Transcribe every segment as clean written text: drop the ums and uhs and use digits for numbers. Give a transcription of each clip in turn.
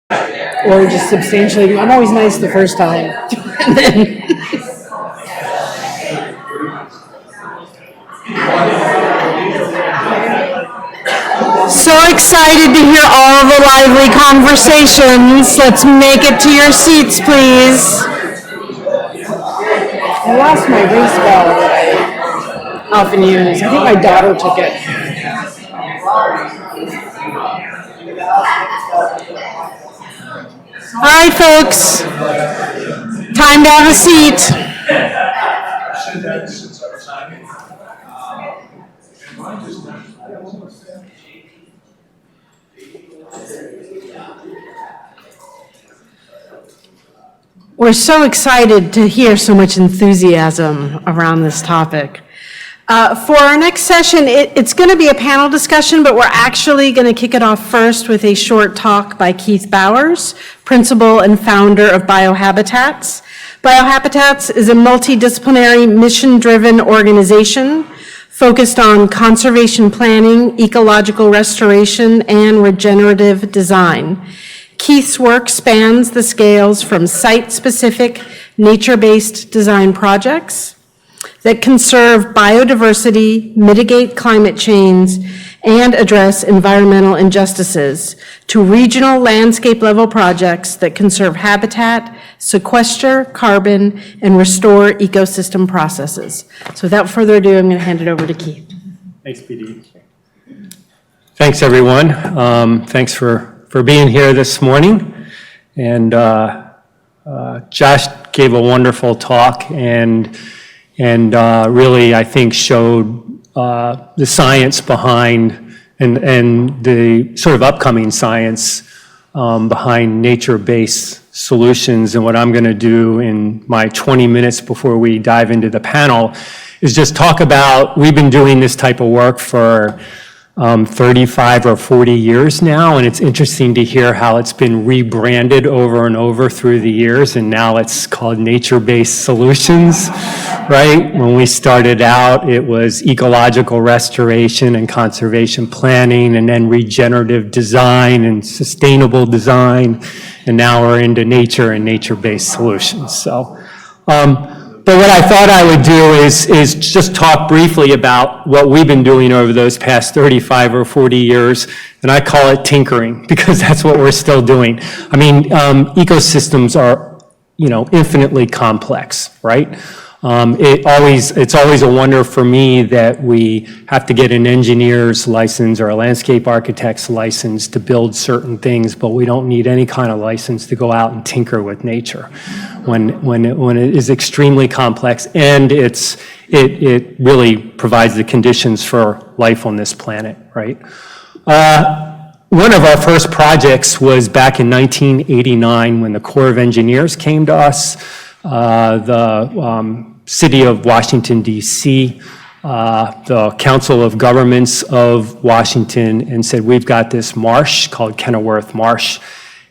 or just substantially. I'm always nice the first time. And then So excited to hear all the lively conversations. Let's make it to your seats, please. I lost my race ball that I often use. I think my daughter took it. All right, folks. Time to have a seat. We're so excited to hear so much enthusiasm around this topic. For our next session, it's going to be a panel discussion, but we're actually going to kick it off first with a short talk by Keith Bowers, principal and founder of BioHabitats. BioHabitats is a multidisciplinary, mission-driven organization focused on conservation planning, ecological restoration, and regenerative design. Keith's work spans the scales from site-specific, nature-based design projects that conserve biodiversity, mitigate climate change, and address environmental injustices, to regional landscape-level projects that conserve habitat, sequester carbon, and restore ecosystem processes. So without further ado, I'm going to hand it over to Keith. Thanks, PD. Thanks, everyone. Thanks for being here this morning. And Josh gave a wonderful talk and really, I think, showed the science behind and the sort of upcoming science behind nature-based solutions. And what I'm going to do in my 20 minutes before we dive into the panel is just talk about, we've been doing this type of work for 35 or 40 years now, and it's interesting to hear how it's been rebranded over and over through the years, and now it's called nature-based solutions, right? When we started out, it was ecological restoration and conservation planning, and then regenerative design and sustainable design, and now we're into nature and nature-based solutions. So, but what I thought I would do is just talk briefly about what we've been doing over those past 35 or 40 years, and I call it tinkering, because that's what we're still doing. I mean, ecosystems are, infinitely complex, right? It's always a wonder for me that we have to get an engineer's license or a landscape architect's license to build certain things, but we don't need any kind of license to go out and tinker with nature when it is extremely complex, and it really provides the conditions for life on this planet, right? One of our first projects was back in 1989 when the Corps of Engineers came to us. The City of Washington, D.C., the Council of Governments of Washington, and said, we've got this marsh called Kenilworth Marsh.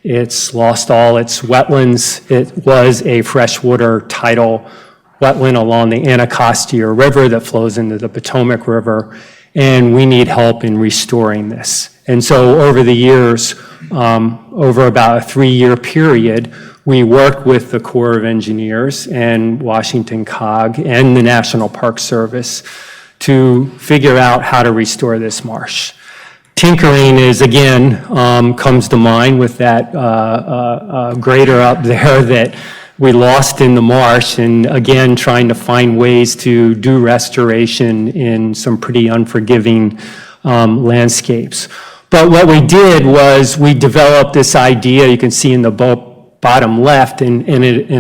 It's lost all its wetlands. It was a freshwater tidal wetland along the Anacostia River that flows into the Potomac River, and we need help in restoring this. And so over the years, over about a 3-year period, we worked with the Corps of Engineers and Washington COG and the National Park Service to figure out how to restore this marsh. Tinkering is, again, comes to mind with that grader up there that we lost in the marsh, and again, trying to find ways to do restoration in some pretty unforgiving landscapes. But what we did was we developed this idea, you can see in the bottom left, and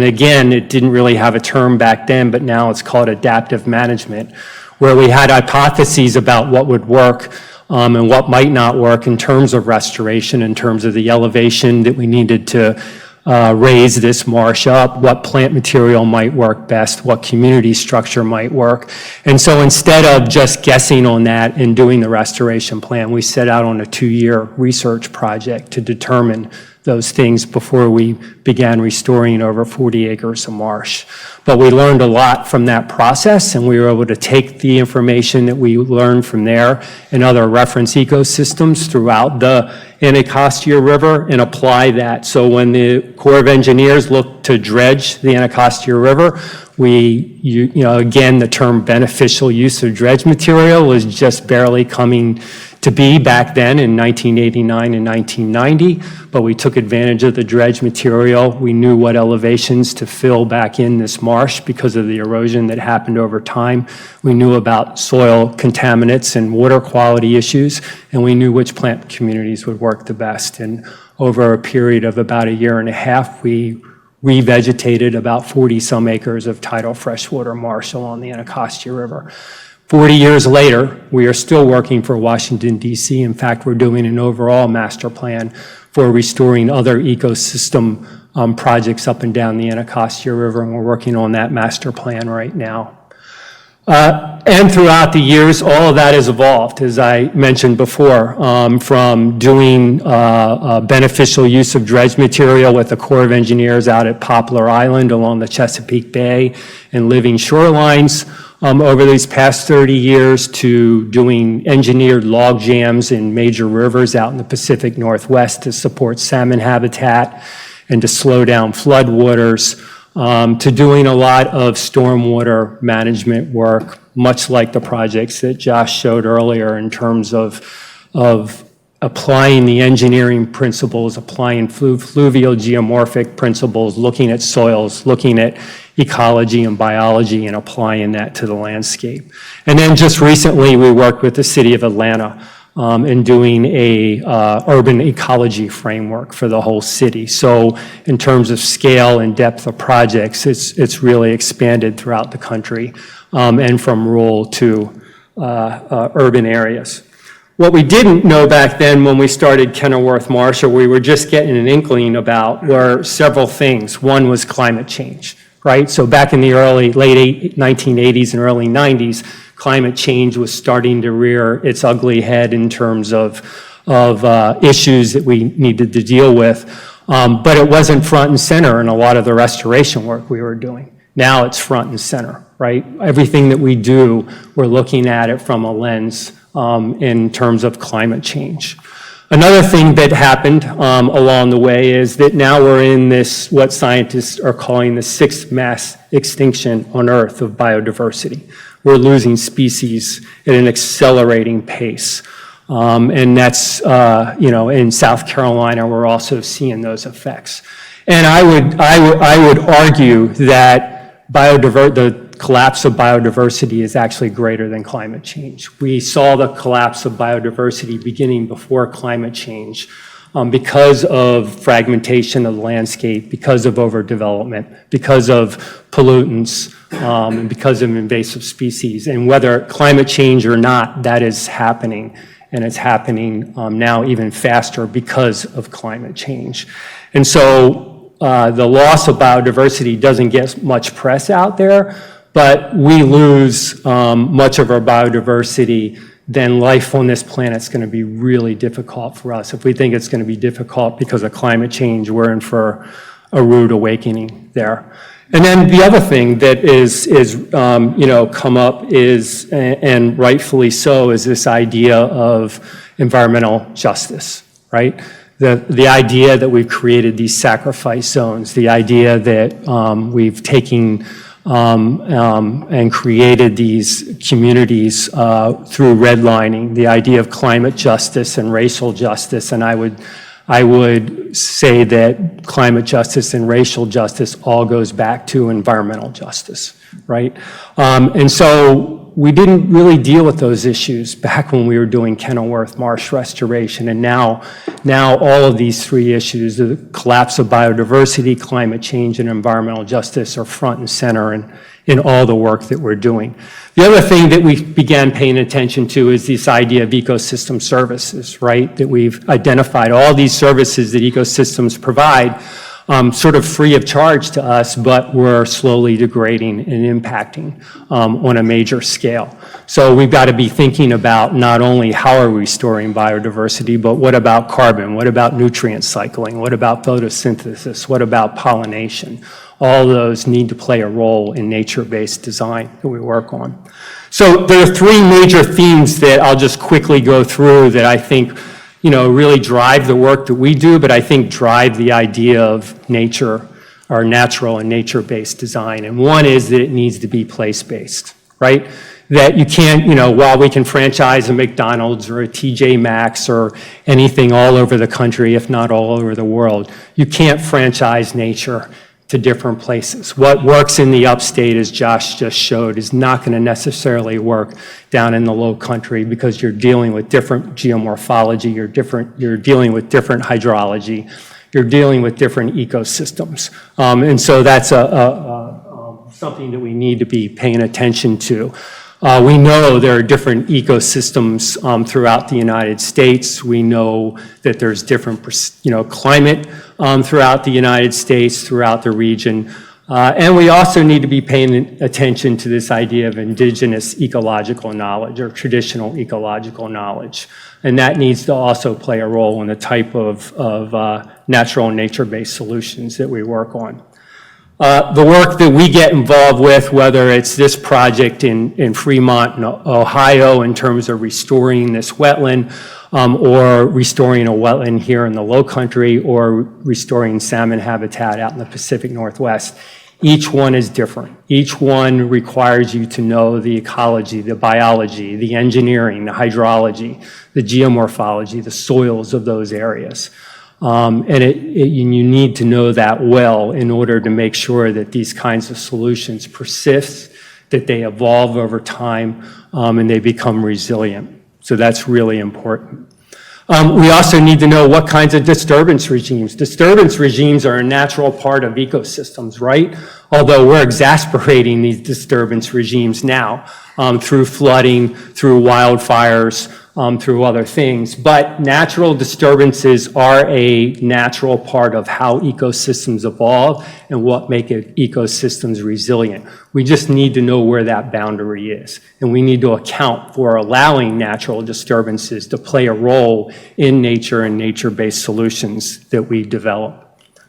again, it didn't really have a term back then, but now it's called adaptive management, where we had hypotheses about what would work and what might not work in terms of restoration, in terms of the elevation that we needed to raise this marsh up, what plant material might work best, what community structure might work. And so instead of just guessing on that and doing the restoration plan, we set out on a 2-year research project to determine those things before we began restoring over 40 acres of marsh. But we learned a lot from that process, and we were able to take the information that we learned from there and other reference ecosystems throughout the Anacostia River and apply that. So when the Corps of Engineers looked to dredge the Anacostia River, again, the term beneficial use of dredge material was just barely coming to be back then in 1989 and 1990, but we took advantage of the dredge material. We knew what elevations to fill back in this marsh because of the erosion that happened over time. We knew about soil contaminants and water quality issues, and we knew which plant communities would work the best. And over a period of about a year and a half, we revegetated about 40-some acres of tidal freshwater marsh along the Anacostia River. 40 years later, we are still working for Washington, D.C. In fact, we're doing an overall master plan for restoring other ecosystem projects up and down the Anacostia River, and we're working on that master plan right now. And throughout the years, all of that has evolved, as I mentioned before, from doing beneficial use of dredge material with the Corps of Engineers out at Poplar Island along the Chesapeake Bay and living shorelines, over these past 30 years to doing engineered log jams in major rivers out in the Pacific Northwest to support salmon habitat and to slow down floodwaters, to doing a lot of stormwater management work, much like the projects that Josh showed earlier in terms of applying the engineering principles, applying fluvial geomorphic principles, looking at soils, looking at ecology and biology and applying that to the landscape. And then just recently, we worked with the city of Atlanta in doing a urban ecology framework for the whole city. So in terms of scale and depth of projects, it's really expanded throughout the country and from rural to urban areas. What we didn't know back then when we started Kenilworth Marsh, or we were just getting an inkling about, were several things. One was climate change, right? So back in the late 1980s and early 90s, climate change was starting to rear its ugly head in terms of issues that we needed to deal with. But it wasn't front and center in a lot of the restoration work we were doing. Now it's front and center, right? Everything that we do, we're looking at it from a lens in terms of climate change. Another thing that happened along the way is that now we're in this, what scientists are calling the sixth mass extinction on Earth of biodiversity. We're losing species at an accelerating pace. And that's, in South Carolina, we're also seeing those effects. And I would argue that the collapse of biodiversity is actually greater than climate change. We saw the collapse of biodiversity beginning before climate change because of fragmentation of the landscape, because of overdevelopment, because of pollutants, and because of invasive species. And whether climate change or not, that is happening. And it's happening now even faster because of climate change. And so the loss of biodiversity doesn't get much press out there, but we lose much of our biodiversity, then life on this planet is going to be really difficult for us. If we think it's going to be difficult because of climate change, we're in for a rude awakening there. And then the other thing that is come up is, and rightfully so, is this idea of environmental justice, right? The idea that we've created these sacrifice zones, the idea that we've taken and created these communities through redlining, the idea of climate justice and racial justice, and I would say that climate justice and racial justice all goes back to environmental justice, right? And so we didn't really deal with those issues back when we were doing Kenilworth Marsh restoration, and now all of these three issues, the collapse of biodiversity, climate change, and environmental justice, are front and center in all the work that we're doing. The other thing that we began paying attention to is this idea of ecosystem services, right? That we've identified all these services that ecosystems provide, sort of free of charge to us, but we're slowly degrading and impacting on a major scale. So we've got to be thinking about not only how are we restoring biodiversity, but what about carbon? What about nutrient cycling? What about photosynthesis? What about pollination? All those need to play a role in nature-based design that we work on. So there are three major themes that I'll just quickly go through that I think, really drive the work that we do, but I think drive the idea of nature or natural and nature-based design. And one is that it needs to be place-based, right? That you can't, while we can franchise a McDonald's or a TJ Maxx or anything all over the country, if not all over the world, you can't franchise nature to different places. What works in the upstate, as Josh just showed, is not going to necessarily work down in the low country because you're dealing with different geomorphology, you're dealing with different hydrology, you're dealing with different ecosystems. And so that's something that we need to be paying attention to. We know there are different ecosystems throughout the United States. We know that there's different, climate throughout the United States, throughout the region. And we also need to be paying attention to this idea of indigenous ecological knowledge or traditional ecological knowledge. And that needs to also play a role in the type of natural and nature-based solutions that we work on. The work that we get involved with, whether it's this project in Fremont, Ohio, in terms of restoring this wetland, or restoring a wetland here in the low country, or restoring salmon habitat out in the Pacific Northwest, each one is different. Each one requires you to know the ecology, the biology, the engineering, the hydrology, the geomorphology, the soils of those areas. And you need to know that well in order to make sure that these kinds of solutions persist, that they evolve over time, and they become resilient. So that's really important. We also need to know what kinds of disturbance regimes. Disturbance regimes are a natural part of ecosystems, right? Although we're exacerbating these disturbance regimes now through flooding, through wildfires, through other things. But natural disturbances are a natural part of how ecosystems evolve and what make ecosystems resilient. We just need to know where that boundary is. And we need to account for allowing natural disturbances to play a role in nature and nature-based solutions that we develop.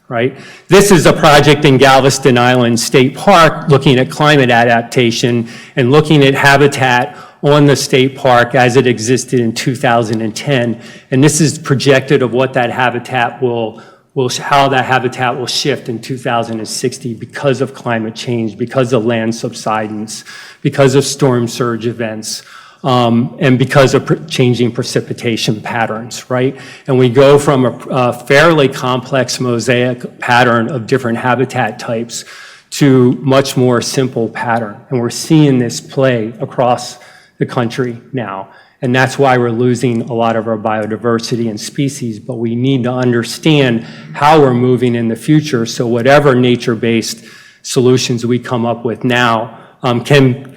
Right? This is a project in Galveston Island State Park looking at climate adaptation and looking at habitat on the state park as it existed in 2010. And this is projected of what that habitat how that habitat will shift in 2060 because of climate change, because of land subsidence, because of storm surge events. And because of changing precipitation patterns, right? And we go from a fairly complex mosaic pattern of different habitat types to much more simple pattern. And we're seeing this play across the country now. And that's why we're losing a lot of our biodiversity and species, but we need to understand how we're moving in the future so whatever nature-based solutions we come up with now,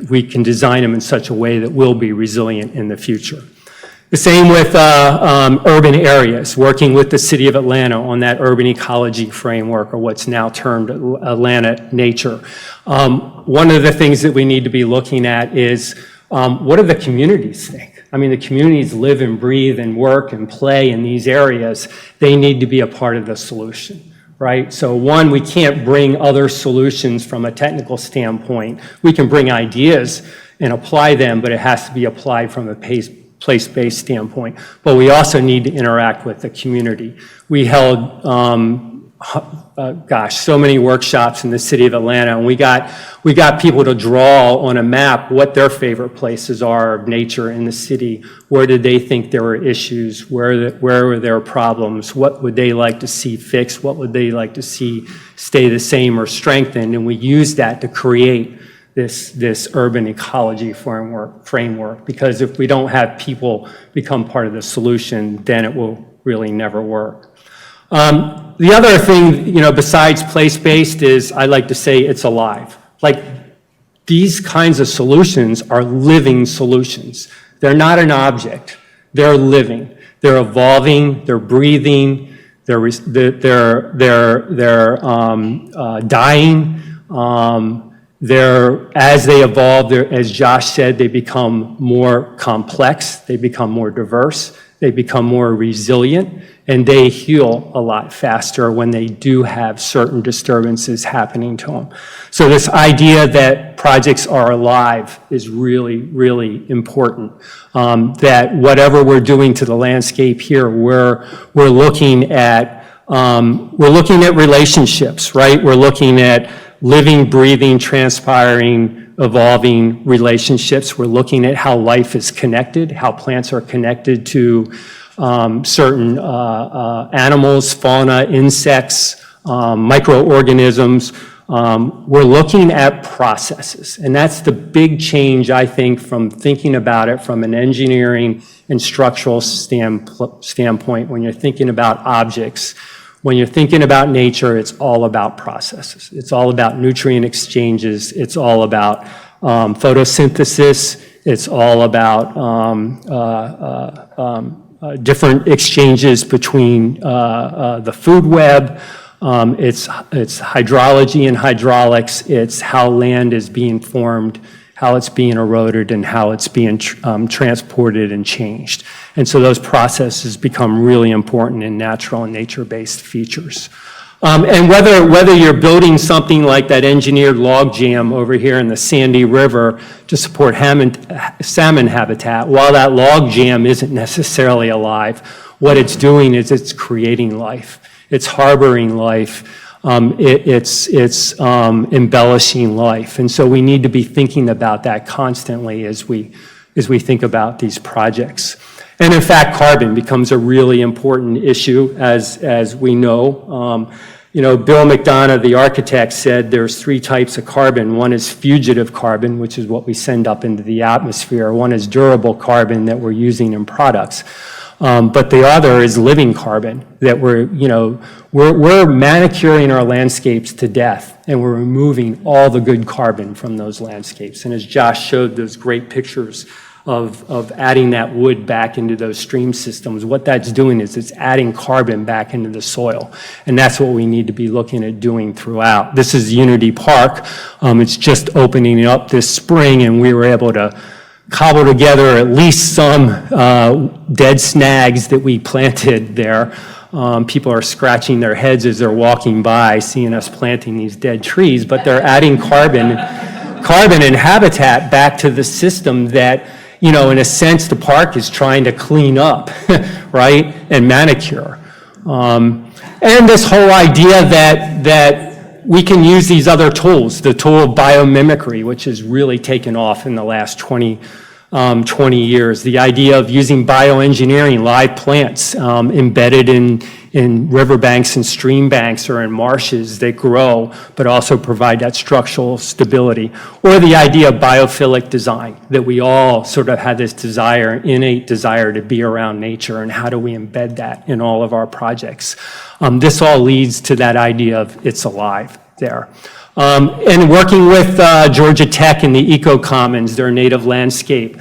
we can design them in such a way that will be resilient in the future. The same with urban areas, working with the City of Atlanta on that urban ecology framework, or what's now termed Atlanta Nature. One of the things that we need to be looking at is what do the communities think? I mean, the communities live and breathe and work and play in these areas. They need to be a part of the solution. Right? So one, we can't bring other solutions from a technical standpoint. We can bring ideas and apply them, but it has to be applied from a place-based standpoint. But we also need to interact with the community. We held, so many workshops in the City of Atlanta, and we got people to draw on a map what their favorite places are of nature in the city. Where did they think there were issues? Where were there problems? What would they like to see fixed? What would they like to see stay the same or strengthened? And we used that to create this urban ecology framework. Because if we don't have people become part of the solution, then it will really never work. The other thing, besides place-based is I like to say it's alive. Like these kinds of solutions are living solutions. They're not an object. They're living. They're evolving. They're breathing. they're dying. As they evolve, as Josh said, they become more complex, they become more diverse, they become more resilient, and they heal a lot faster when they do have certain disturbances happening to them. So this idea that projects are alive is really, really important. That whatever we're doing to the landscape here, we're looking at relationships, right? We're looking at living, breathing, transpiring, evolving relationships. We're looking at how life is connected, how plants are connected to certain animals, fauna, insects, microorganisms. We're looking at processes, and that's the big change, I think, from thinking about it from an engineering and structural standpoint. When you're thinking about objects, when you're thinking about nature, it's all about processes. It's all about nutrient exchanges. It's all about photosynthesis. It's all about different exchanges between the food web. It's hydrology and hydraulics. It's how land is being formed, how it's being eroded, and how it's being transported and changed. And so those processes become really important in natural and nature-based features. And whether you're building something like that engineered log jam over here in the Sandy River to support salmon habitat, while that log jam isn't necessarily alive, what it's doing is it's creating life. It's harboring life. It's embellishing life. And so we need to be thinking about that constantly as we think about these projects. And in fact, carbon becomes a really important issue, as we know. Bill McDonough, the architect, said there's 3 types of carbon. One is fugitive carbon, which is what we send up into the atmosphere. One is durable carbon that we're using in products. But the other is living carbon that we're manicuring our landscapes to death, and we're removing all the good carbon from those landscapes. And as Josh showed those great pictures of adding that wood back into those stream systems, what that's doing is it's adding carbon back into the soil. And that's what we need to be looking at doing throughout. This is Unity Park. It's just opening up this spring, and we were able to cobble together at least some dead snags that we planted there. People are scratching their heads as they're walking by, seeing us planting these dead trees, but they're adding carbon and habitat back to the system that, in a sense, the park is trying to clean up, right, and manicure. And this whole idea that we can use these other tools, the tool of biomimicry, which has really taken off in the last 20 years. The idea of using bioengineering, live plants embedded in riverbanks and stream banks or in marshes that grow, but also provide that structural stability. Or the idea of biophilic design, that we all sort of have this innate desire to be around nature, and how do we embed that in all of our projects? This all leads to that idea of it's alive there. And working with Georgia Tech and the Eco Commons, their native landscape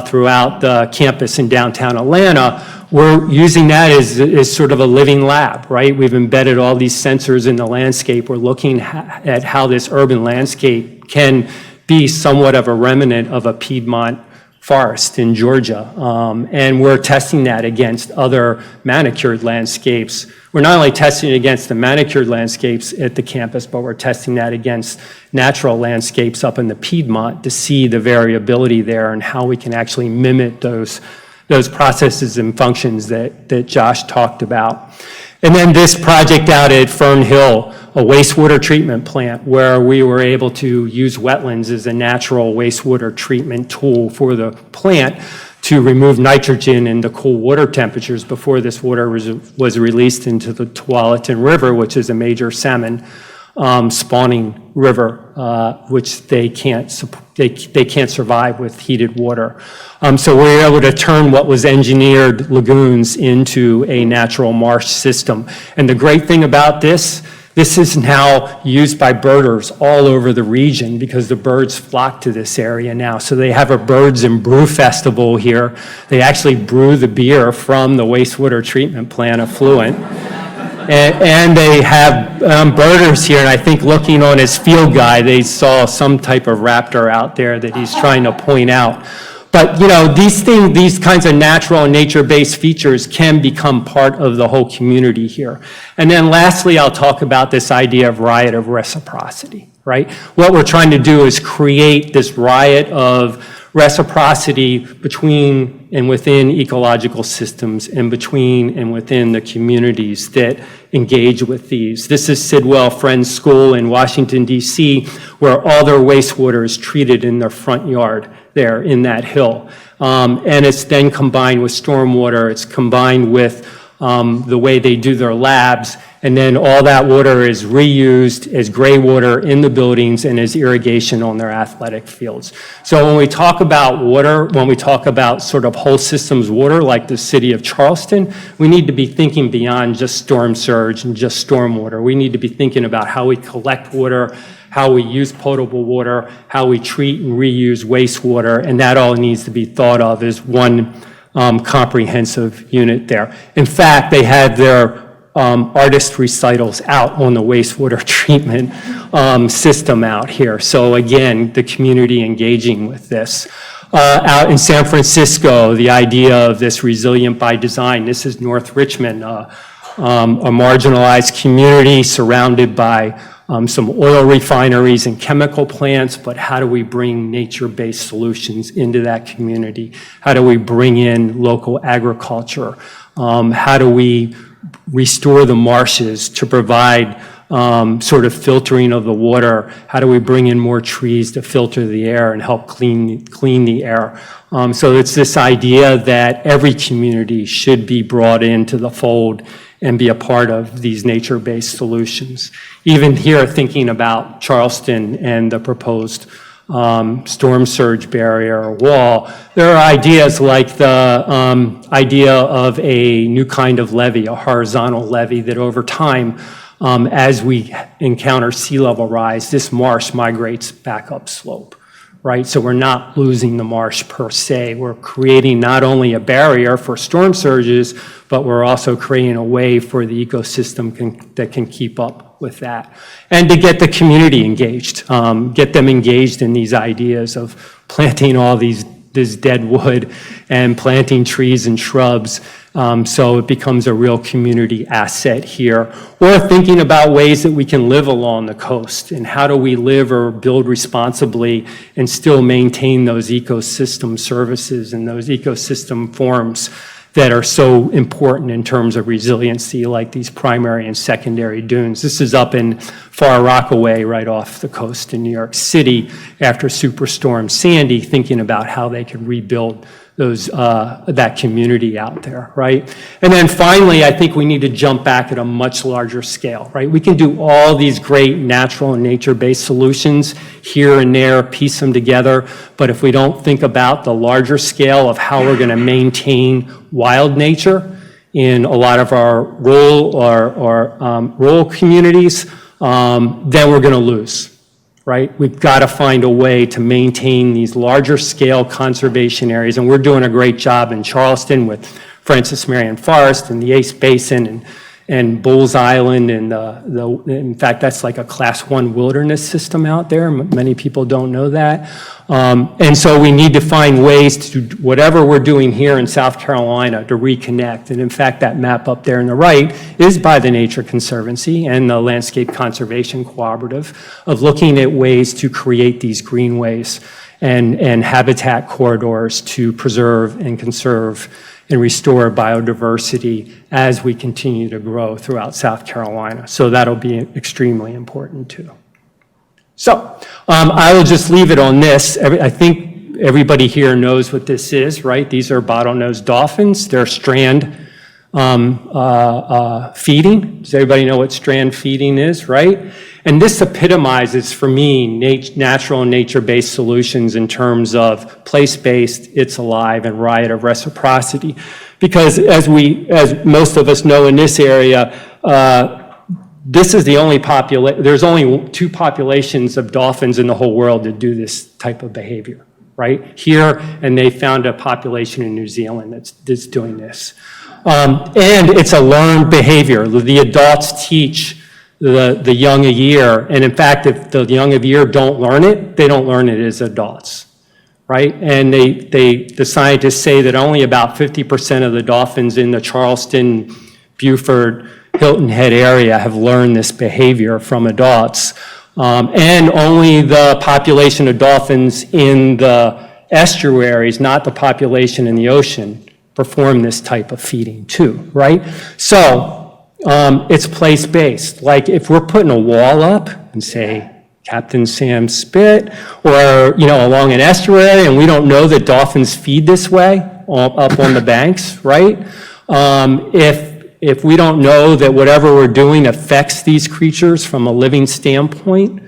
throughout the campus in downtown Atlanta, we're using that as sort of a living lab, right? We've embedded all these sensors in the landscape. We're looking at how this urban landscape can be somewhat of a remnant of a Piedmont forest in Georgia. And we're testing that against other manicured landscapes. We're not only testing it against the manicured landscapes at the campus, but we're testing that against natural landscapes up in the Piedmont to see the variability there and how we can actually mimic those processes and functions that Josh talked about. And then this project out at Fern Hill, a wastewater treatment plant where we were able to use wetlands as a natural wastewater treatment tool for the plant to remove nitrogen in the cool water temperatures before this water was released into the Tualatin River, which is a major salmon spawning river, which they can't survive with heated water. So we were able to turn what was engineered lagoons into a natural marsh system. And the great thing about this is now used by birders all over the region because the birds flock to this area now. So they have a Birds and Brew Festival here. They actually brew the beer from the wastewater treatment plant effluent. And they have birders here, and I think looking on his field guide, they saw some type of raptor out there that he's trying to point out. But, these kinds of natural and nature-based features can become part of the whole community here. And then lastly, I'll talk about this idea of riot of reciprocity, right? What we're trying to do is create this riot of reciprocity between and within ecological systems and between and within the communities that engage with these. This is Sidwell Friends School in Washington, D.C., where all their wastewater is treated in their front yard there in that hill. And it's then combined with stormwater, it's combined with the way they do their labs, and then all that water is reused as gray water in the buildings and as irrigation on their athletic fields. So when we talk about water, when we talk about sort of whole systems water like the city of Charleston, we need to be thinking beyond just storm surge and just stormwater. We need to be thinking about how we collect water, how we use potable water, how we treat and reuse wastewater, and that all needs to be thought of as one comprehensive unit there. In fact, they had their artist recitals out on the wastewater treatment system out here. So again, the community engaging with this. Out in San Francisco, the idea of this resilient by design. This is North Richmond, a marginalized community surrounded by some oil refineries and chemical plants, but how do we bring nature-based solutions into that community? How do we bring in local agriculture? How do we restore the marshes to provide sort of filtering of the water? How do we bring in more trees to filter the air and help clean the air? So it's this idea that every community should be brought into the fold and be a part of these nature-based solutions. Even here, thinking about Charleston and the proposed storm surge barrier or wall, there are ideas like the idea of a new kind of levee, a horizontal levee that over time, as we encounter sea level rise, this marsh migrates back upslope, right? So we're not losing the marsh per se. We're creating not only a barrier for storm surges, but we're also creating a way for the ecosystem that can keep up with that. And to get the community engaged, get them engaged in these ideas of planting all this dead wood and planting trees and shrubs, so it becomes a real community asset here. Or thinking about ways that we can live along the coast and how do we live or build responsibly and still maintain those ecosystem services and those ecosystem forms that are so important in terms of resiliency, like these primary and secondary dunes. This is up in Far Rockaway, right off the coast in New York City, after Superstorm Sandy, thinking about how they could rebuild that community out there, right? And then finally, I think we need to jump back at a much larger scale, right? We can do all these great natural and nature-based solutions here and there, piece them together, but if we don't think about the larger scale of how we're gonna maintain wild nature in a lot of our rural communities, then we're gonna lose. Right? We've got to find a way to maintain these larger scale conservation areas, and we're doing a great job in Charleston with Francis Marion Forest and the Ace Basin and Bulls Island, and in fact, that's like a Class 1 wilderness system out there. Many people don't know that. And so we need to find ways to, whatever we're doing here in South Carolina, to reconnect. And in fact, that map up there on the right is by the Nature Conservancy and the Landscape Conservation Cooperative, of looking at ways to create these greenways and habitat corridors to preserve and conserve and restore biodiversity as we continue to grow throughout South Carolina. So that'll be extremely important too. So I will just leave it on this. I think everybody here knows what this is, right? These are bottlenose dolphins. They're strand feeding. Does everybody know what strand feeding is, right? And this epitomizes for me natural and nature-based solutions in terms of place-based, it's alive, and riot of reciprocity. Because as most of us know in this area, this is the only there's only 2 populations of dolphins in the whole world that do this type of behavior, right? Here, and they found a population in New Zealand that's doing this. And it's a learned behavior. The adults teach the young a year. And in fact, if the young of year don't learn it, they don't learn it as adults, right? And the scientists say that only about 50% of the dolphins in the Charleston, Beaufort, Hilton Head area have learned this behavior from adults. And only the population of dolphins in the estuaries, not the population in the ocean, perform this type of feeding too, right? So it's place-based. Like if we're putting a wall up and say, Captain Sam Spit, or, along an estuary, and we don't know that dolphins feed this way up on the banks, right? If we don't know that whatever we're doing affects these creatures from a living standpoint,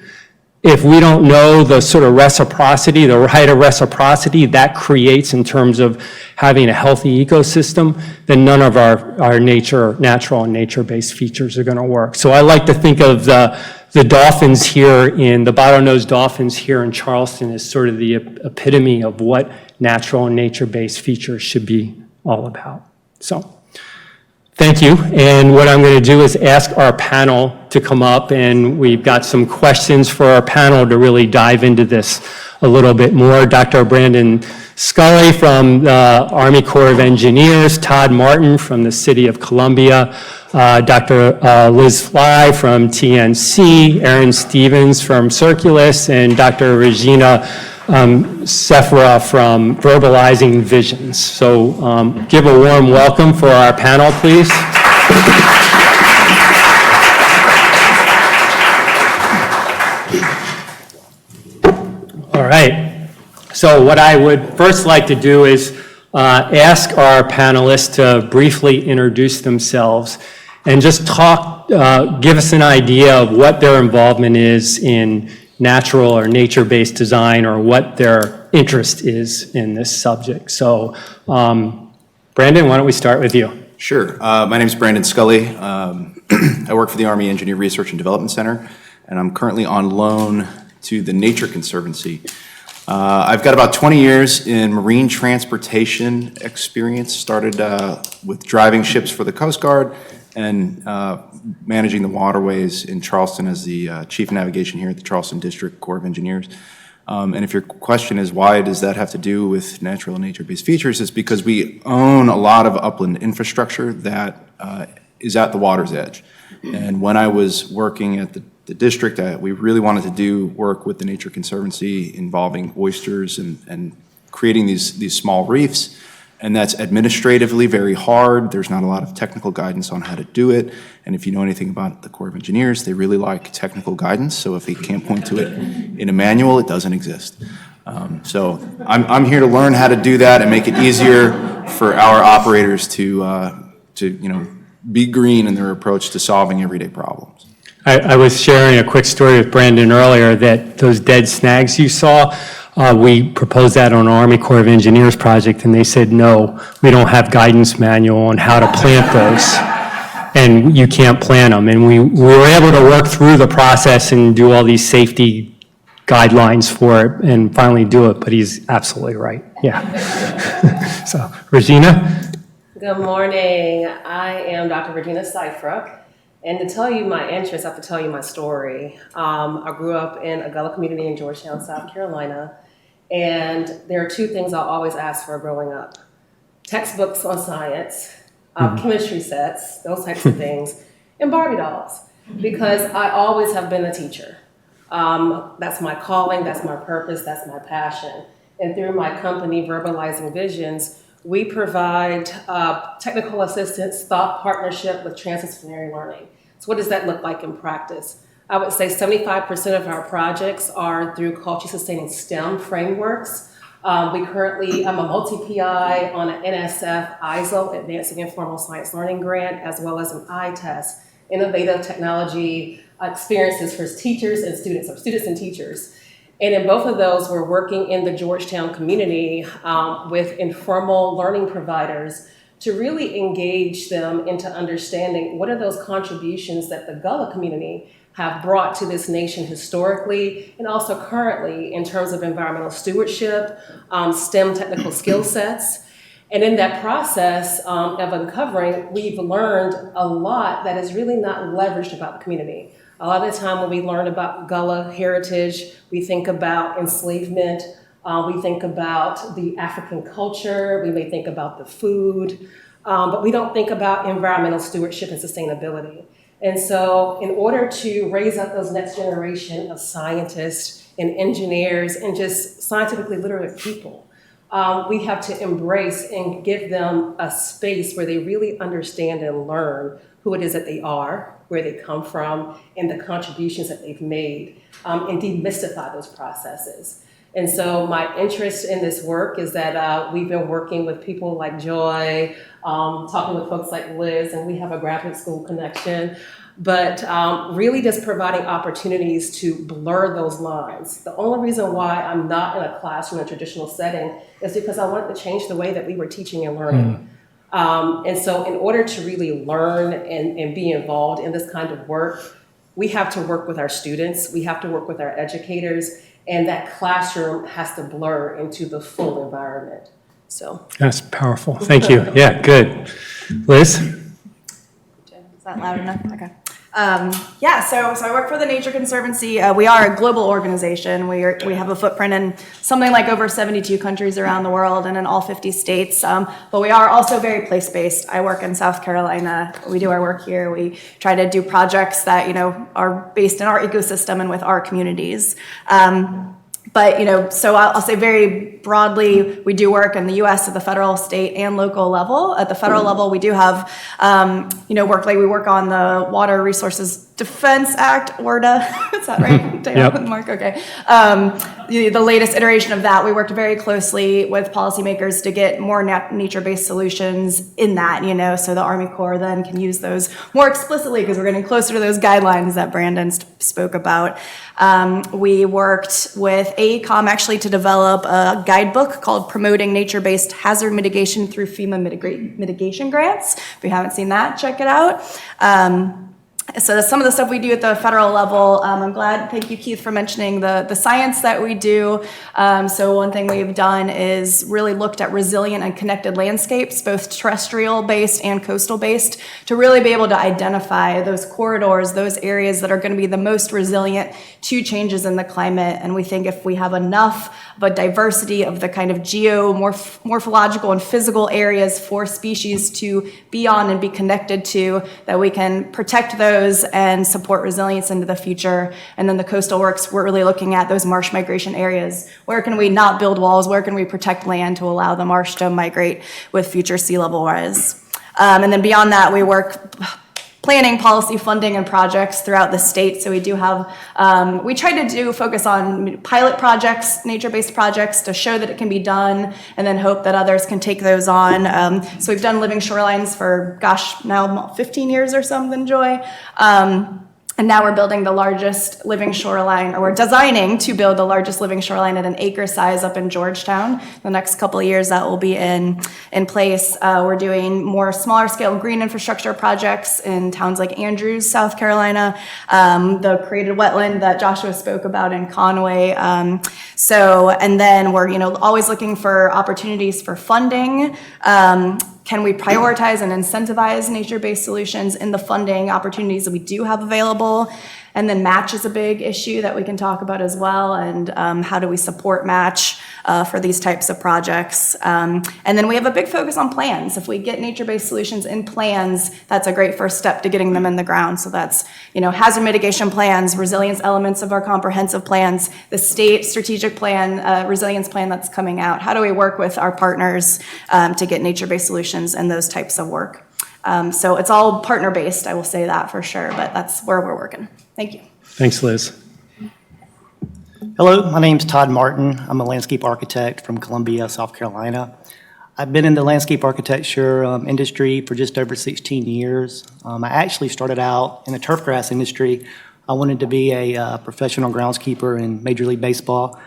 if we don't know the sort of reciprocity, the right of reciprocity that creates in terms of having a healthy ecosystem, then none of our natural and nature-based features are going to work. So I like to think of the dolphins here the bottlenose dolphins here in Charleston as sort of the epitome of what natural and nature-based features should be all about. So. Thank you. And what I'm going to do is ask our panel to come up, and we've got some questions for our panel to really dive into this a little bit more. Dr. Brandon Scully from the Army Corps of Engineers, Todd Martin from the City of Columbia, Dr. Liz Fly from TNC, Aaron Stevens from Circulus, and Dr. Regina Sephora from Verbalizing Visions. So give a warm welcome for our panel, please. All right. So what I would first like to do is ask our panelists to briefly introduce themselves and just give us an idea of what their involvement is in natural or nature-based design, or what their interest is in this subject. So, Brandon, why don't we start with you? Sure. My name is Brandon Scully. I work for the Army Engineer Research and Development Center, and I'm currently on loan to the Nature Conservancy. I've got about 20 years in marine transportation experience, started with driving ships for the Coast Guard and managing the waterways in Charleston as the Chief of Navigation here at the Charleston District Corps of Engineers. And if your question is why does that have to do with natural and nature-based features, it's because we own a lot of upland infrastructure that is at the water's edge. And when I was working at the district, we really wanted to do work with the Nature Conservancy involving oysters and creating these small reefs. And that's administratively very hard. There's not a lot of technical guidance on how to do it. And if you know anything about the Corps of Engineers, they really like technical guidance. So if they can't point to it in a manual, it doesn't exist. So I'm here to learn how to do that and make it easier for our operators to be green in their approach to solving everyday problems. I was sharing a quick story with Brandon earlier that those dead snags you saw, we proposed that on our Army Corps of Engineers project, and they said, no, we don't have guidance manual on how to plant those, and you can't plant them. And we were able to work through the process and do all these safety guidelines for it and finally do it, but he's absolutely right. Yeah. So, Regina? Good morning. I am Dr. Regina Seifruck. And to tell you my interest, I have to tell you my story. I grew up in a Gullah community in Georgetown, South Carolina. And there are two things I'll always ask for growing up. Textbooks on science, chemistry sets, those types of things, and Barbie dolls. Because I always have been a teacher. That's my calling, that's my purpose, that's my passion. And through my company, Verbalizing Visions, we provide technical assistance, thought partnership with transdisciplinary learning. So what does that look like in practice? I would say 75% of our projects are through culturally sustaining STEM frameworks. I'm a multi-PI on an NSF ISO, Advancing Informal Science Learning grant, as well as an I-test, innovative technology experiences for teachers and students, or students and teachers. And in both of those, we're working in the Georgetown community with informal learning providers to really engage them into understanding what are those contributions that the Gullah community have brought to this nation historically and also currently in terms of environmental stewardship, STEM technical skill sets. And in that process of uncovering, we've learned a lot that is really not leveraged about the community. A lot of the time when we learn about Gullah heritage, we think about enslavement, we think about the African culture, we may think about the food, but we don't think about environmental stewardship and sustainability. And so in order to raise up those next generation of scientists and engineers and just scientifically literate people, we have to embrace and give them a space where they really understand and learn who it is that they are, where they come from, and the contributions that they've made, and demystify those processes. And so my interest in this work is that we've been working with people like Joy, talking with folks like Liz, and we have a graduate school connection, but really just providing opportunities to blur those lines. The only reason why I'm not in a classroom in a traditional setting is because I wanted to change the way that we were teaching and learning. And so in order to really learn and be involved in this kind of work, we have to work with our students, we have to work with our educators, and that classroom has to blur into the full environment. So That's powerful. Thank you. Yeah, good. Liz? Is that loud enough? Okay. So I work for the Nature Conservancy. We are a global organization. We have a footprint in something like over 72 countries around the world and in all 50 states. But we are also very place-based. I work in South Carolina. We do our work here. We try to do projects that, are based in our ecosystem and with our communities. But, so I'll say very broadly, we do work in the U.S. at the federal, state, and local level. At the federal level, we do have, work like we work on the Water Resources Defense Act, WRDA. Is that right? Yep. Mark, okay. The latest iteration of that, we worked very closely with policymakers to get more nature-based solutions in that, so the Army Corps then can use those more explicitly because we're getting closer to those guidelines that Brandon spoke about. We worked with AECOM actually to develop a guidebook called Promoting Nature-Based Hazard Mitigation Through FEMA Mitigation Grants. If you haven't seen that, check it out. So some of the stuff we do at the federal level, I'm glad, thank you Keith for mentioning the science that we do. So one thing we've done is really looked at resilient and connected landscapes, both terrestrial based and coastal based, to really be able to identify those corridors, those areas that are going to be the most resilient to changes in the climate. And we think if we have enough of a diversity of the kind of morphological and physical areas for species to be on and be connected to, that we can protect those and support resilience into the future. And then the coastal works, we're really looking at those marsh migration areas. Where can we not build walls? Where can we protect land to allow the marsh to migrate with future sea level rise? And then beyond that, we work planning, policy, funding, and projects throughout the state. So we do have, we try to focus on pilot projects, nature-based projects to show that it can be done and then hope that others can take those on. So we've done living shorelines for, now 15 years or something, Joy. And now we're building the largest living shoreline, or we're designing to build the largest living shoreline at an acre size up in Georgetown. The next couple of years that will be in place. We're doing more smaller scale green infrastructure projects in towns like Andrews, South Carolina, the created wetland that Joshua spoke about in Conway. And then we're always looking for opportunities for funding. Can we prioritize and incentivize nature-based solutions in the funding opportunities that we do have available? And then match is a big issue that we can talk about as well. And how do we support match for these types of projects? And then we have a big focus on plans. If we get nature-based solutions in plans, that's a great first step to getting them in the ground. So that's, hazard mitigation plans, resilience elements of our comprehensive plans, the state strategic plan, resilience plan that's coming out. How do we work with our partners to get nature-based solutions and those types of work? So it's all partner-based, I will say that for sure, but that's where we're working. Thank you. Thanks, Liz. Hello, my name's Todd Martin. I'm a landscape architect from Columbia, South Carolina. I've been in the landscape architecture industry for just over 16 years. I actually started out in the turfgrass industry. I wanted to be a professional groundskeeper in Major League Baseball.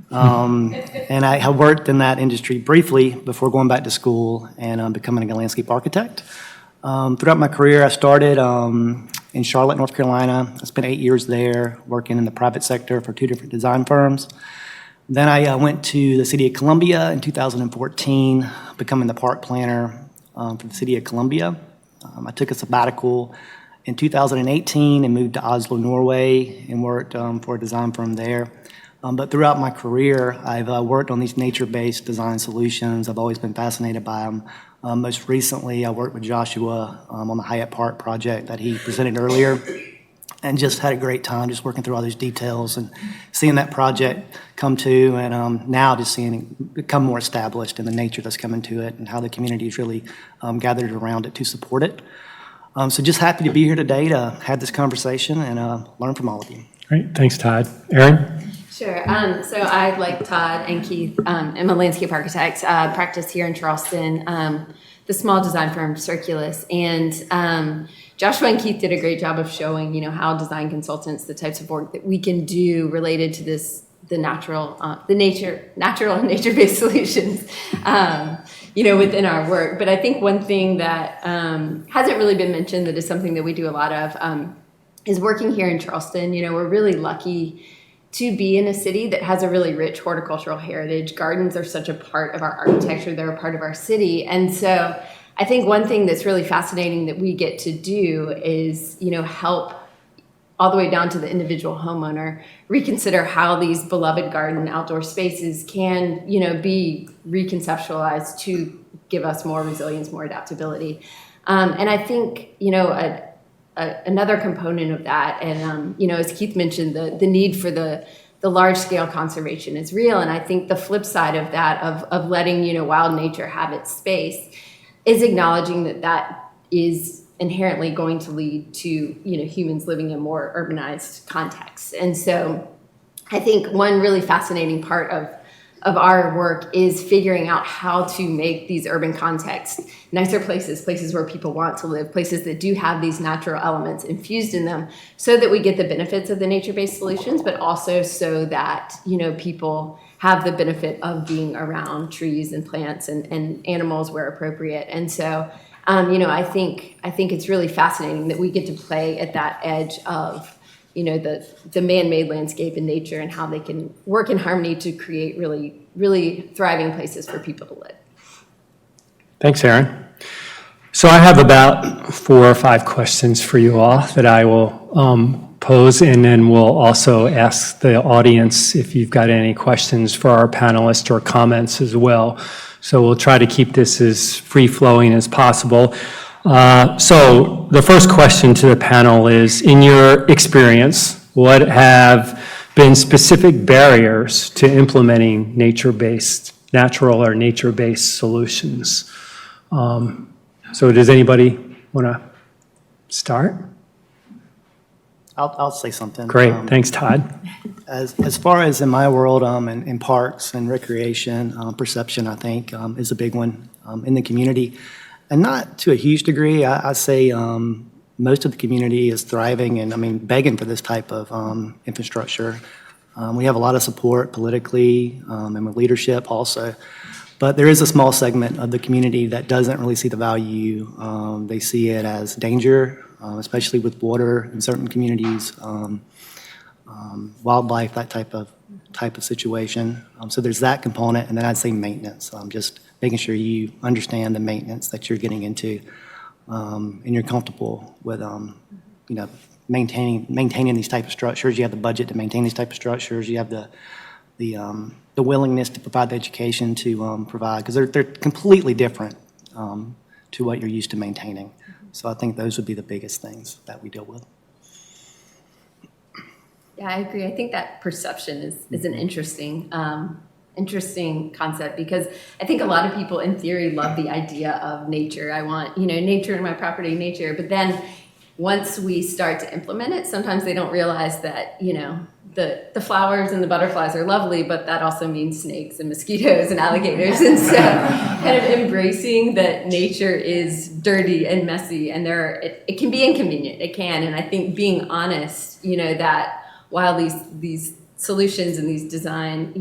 And I have worked in that industry briefly before going back to school and becoming a landscape architect. Throughout my career, I started in Charlotte, North Carolina. I spent 8 years there working in the private sector for 2 different design firms. Then I went to the City of Columbia in 2014, becoming the park planner for the City of Columbia. I took a sabbatical in 2018 and moved to Oslo, Norway, and worked for a design firm there. But throughout my career, I've worked on these nature-based design solutions. I've always been fascinated by them. Most recently, I worked with Joshua on the Hyatt Park project that he presented earlier, and just had a great time just working through all those details and seeing that project come to, and now just seeing it become more established and the nature that's coming to it and how the community is really gathered around it to support it. So just happy to be here today to have this conversation and learn from all of you. Great, thanks, Todd. Erin? Sure. So I, like Todd and Keith, am a landscape architect, practice here in Charleston, the small design firm Circulus. And Joshua and Keith did a great job of showing, how design consultants, the types of work that we can do related to this, the natural and nature-based solutions, within our work. But I think one thing that hasn't really been mentioned that is something that we do a lot of is working here in Charleston. We're really lucky to be in a city that has a really rich horticultural heritage. Gardens are such a part of our architecture. They're a part of our city. And so I think one thing that's really fascinating that we get to do is, help all the way down to the individual homeowner reconsider how these beloved garden outdoor spaces can, be reconceptualized to give us more resilience, more adaptability. And I think, another component of that, and as Keith mentioned, the need for the large scale conservation is real, and I think the flip side of that, of letting wild nature have its space, is acknowledging that is inherently going to lead to humans living in more urbanized contexts. And so I think one really fascinating part of our work is figuring out how to make these urban contexts nicer places where people want to live, places that do have these natural elements infused in them, so that we get the benefits of the nature-based solutions, but also so that, people have the benefit of being around trees and plants and animals where appropriate. And so, I think it's really fascinating that we get to play at that edge of the man-made landscape and nature, and how they can work in harmony to create really, really thriving places for people to live. Thanks, Erin. So I have about 4 or 5 questions for you all that I will pose, and then we'll also ask the audience if you've got any questions for our panelists or comments as well. So we'll try to keep this as free-flowing as possible. So the first question to the panel is, in your experience, what have been specific barriers to implementing natural or nature-based solutions? So does anybody want to start? I'll say something. Great, thanks, Todd. As far as in my world, in parks and recreation, perception, I think, is a big one in the community. And not to a huge degree. I say most of the community is thriving and, begging for this type of infrastructure. We have a lot of support politically and with leadership also. But there is a small segment of the community that doesn't really see the value. They see it as danger, especially with water in certain communities, wildlife, that type of situation. So there's that component, and then I'd say maintenance, just making sure you understand the maintenance that you're getting into, and you're comfortable with, maintaining these type of structures. You have the budget to maintain these type of structures. You have the willingness to provide the education to provide, because they're completely different to what you're used to maintaining. So I think those would be the biggest things that we deal with. Yeah, I agree. I think that perception is an interesting concept, because I think a lot of people in theory love the idea of nature. I want, nature in my property, nature. But then once we start to implement it, sometimes they don't realize that, the flowers and the butterflies are lovely, but that also means snakes and mosquitoes and alligators. And so kind of embracing that nature is dirty and messy, and it can be inconvenient. It can. And I think being honest, that while these solutions and these design,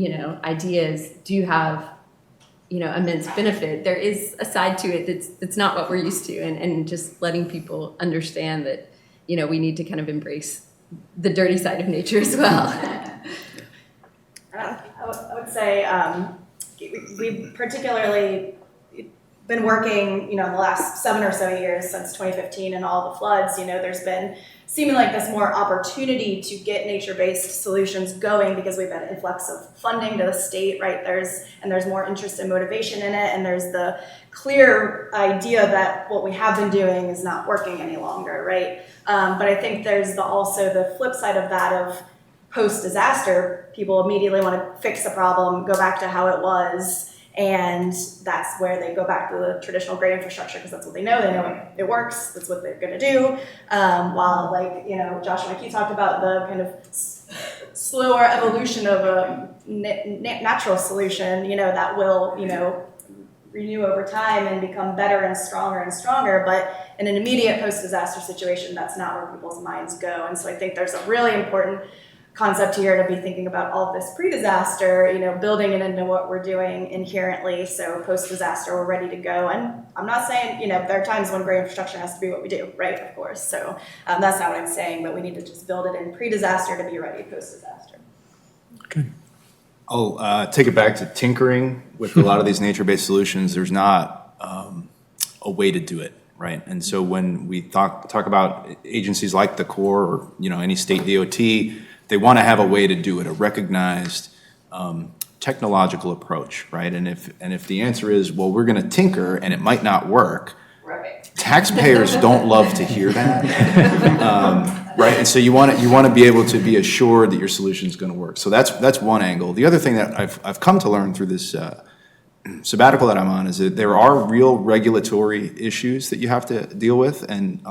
ideas do have, immense benefit, there is a side to it that's not what we're used to, and just letting people understand that, we need to kind of embrace the dirty side of nature as well. I would say we've particularly been working, in the last 7 or so years since 2015 and all the floods, there's been seeming like this more opportunity to get nature-based solutions going because we've had an influx of funding to the state, right? There's more interest and motivation in it, and there's the clear idea that what we have been doing is not working any longer, right? But I think there's also the flip side of that of post-disaster, people immediately want to fix the problem, go back to how it was, and that's where they go back to the traditional gray infrastructure because that's what they know it works, that's what they're going to do. While Joshua and Keith talked about the kind of slower evolution of a natural solution, that will, renew over time and become better and stronger. But in an immediate post-disaster situation, that's not where people's minds go. And so I think there's a really important concept here to be thinking about all of this pre-disaster, building it into what we're doing inherently. So post-disaster, we're ready to go. And I'm not saying, there are times when gray infrastructure has to be what we do, right? Of course. So that's not what I'm saying, but we need to just build it in pre-disaster to be ready post-disaster. Okay. I'll take it back to tinkering with a lot of these nature-based solutions. There's not a way to do it, right? And so when we talk about agencies like the Corps or any state DOT, they want to have a way to do it, a recognized technological approach, right? And if the answer is, well, we're going to tinker and it might not work, Right. taxpayers don't love to hear that, right? And so you want to be able to be assured that your solution is going to work. So that's one angle. The other thing that I've come to learn through this sabbatical that I'm on is that there are real regulatory issues that you have to deal with, and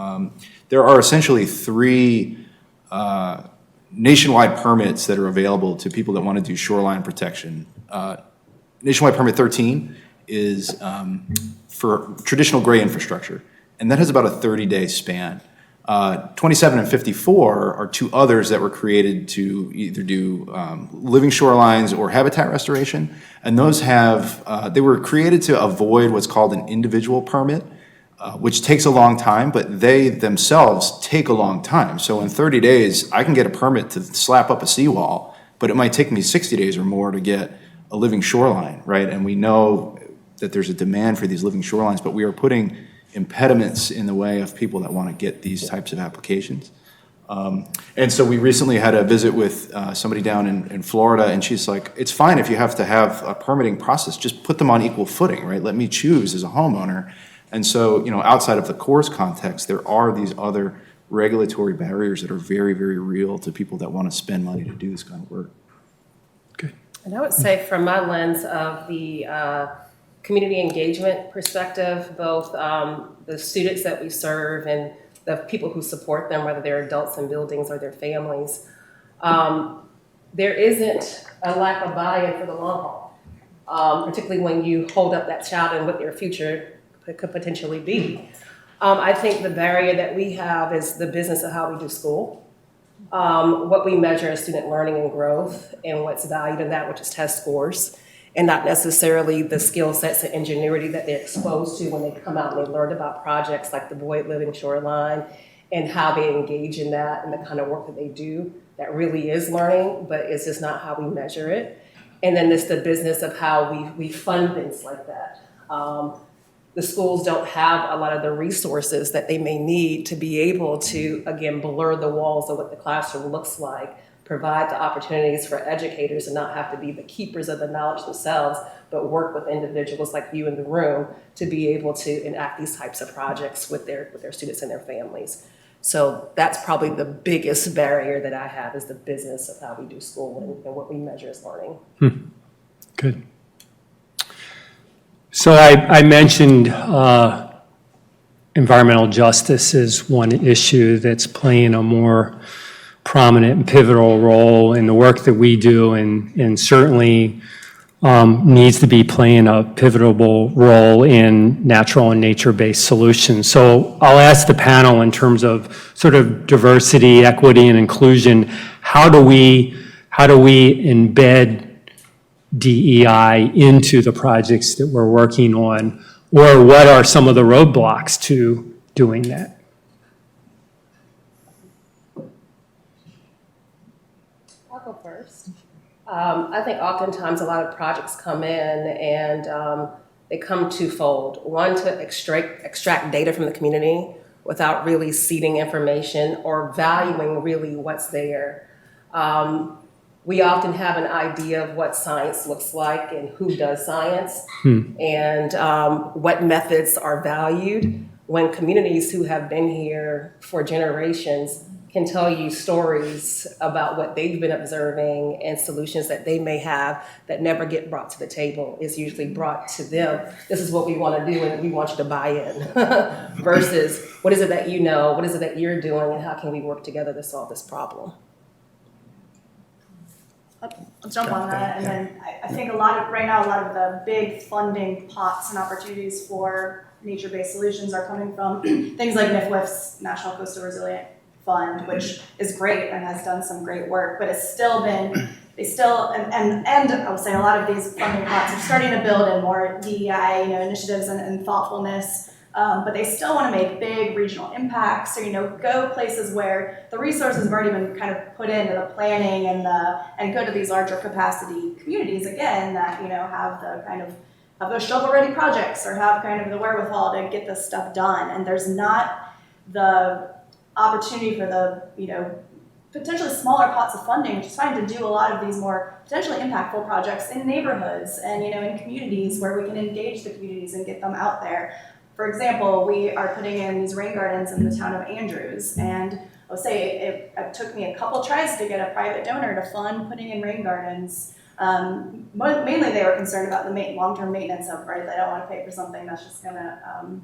there are essentially 3 nationwide permits that are available to people that want to do shoreline protection. Nationwide Permit 13 is for traditional gray infrastructure, and that has about a 30-day span. 27 and 54 are 2 others that were created to either do living shorelines or habitat restoration, and those they were created to avoid what's called an individual permit, which takes a long time, but they themselves take a long time. So in 30 days, I can get a permit to slap up a seawall, but it might take me 60 days or more to get a living shoreline, right? And we know that there's a demand for these living shorelines, but we are putting impediments in the way of people that want to get these types of applications. And so we recently had a visit with somebody down in Florida, and she's like, it's fine if you have to have a permitting process, just put them on equal footing, right? Let me choose as a homeowner. And so, outside of the Corps context, there are these other regulatory barriers that are very, very real to people that want to spend money to do this kind of work. Okay. And I would say from my lens of the community engagement perspective, both the students that we serve and the people who support them, whether they're adults in buildings or their families, there isn't a lack of buy-in for the long haul, particularly when you hold up that child and what their future could potentially be. I think the barrier that we have is the business of how we do school, what we measure as student learning and growth, and what's valued in that, which is test scores, and not necessarily the skill sets and ingenuity that they're exposed to when they come out and they learn about projects like the Boyd Living Shoreline and how they engage in that and the kind of work that they do. That really is learning, but it's just not how we measure it. And then it's the business of how we fund things like that. The schools don't have a lot of the resources that they may need to be able to, again, blur the walls of what the classroom looks like, provide the opportunities for educators to not have to be the keepers of the knowledge themselves, but work with individuals like you in the room to be able to enact these types of projects with their students and their families. So that's probably the biggest barrier that I have, is the business of how we do school and what we measure as learning. Good. So I mentioned environmental justice is one issue that's playing a more prominent and pivotal role in the work that we do, and certainly needs to be playing a pivotal role in natural and nature-based solutions. So I'll ask the panel, in terms of sort of diversity, equity, and inclusion, how do we embed DEI into the projects that we're working on, or what are some of the roadblocks to doing that? I'll go first. I think oftentimes a lot of projects come in and they come twofold. One, to extract data from the community without really seeding information or valuing really what's there. We often have an idea of what science looks like and who does science and what methods are valued, when communities who have been here for generations can tell you stories about what they've been observing and solutions that they may have that never get brought to the table. It's usually brought to them. This is what we want to do and we want you to buy in versus what is it that you know, what is it that you're doing, and how can we work together to solve this problem? I'll jump on that, and then I think right now a lot of the big funding pots and opportunities for nature-based solutions are coming from things like NIFWIF's National Coastal Resilient Fund, which is great and has done some great work, but it's still been, and I would say a lot of these funding pots are starting to build in more DEI, initiatives and thoughtfulness. But they still want to make big regional impacts. So, go places where the resources have already been kind of put into the planning and go to these larger capacity communities again that, have the kind of have those shovel-ready projects or have kind of the wherewithal to get this stuff done. And there's not the opportunity for the, potentially smaller pots of funding, which is fine, to do a lot of these more potentially impactful projects in neighborhoods and, in communities where we can engage the communities and get them out there. For example, we are putting in these rain gardens in the town of Andrews, and I would say it took me a couple tries to get a private donor to fund putting in rain gardens. Mainly they were concerned about the long-term maintenance of, right? They don't want to pay for something that's just gonna,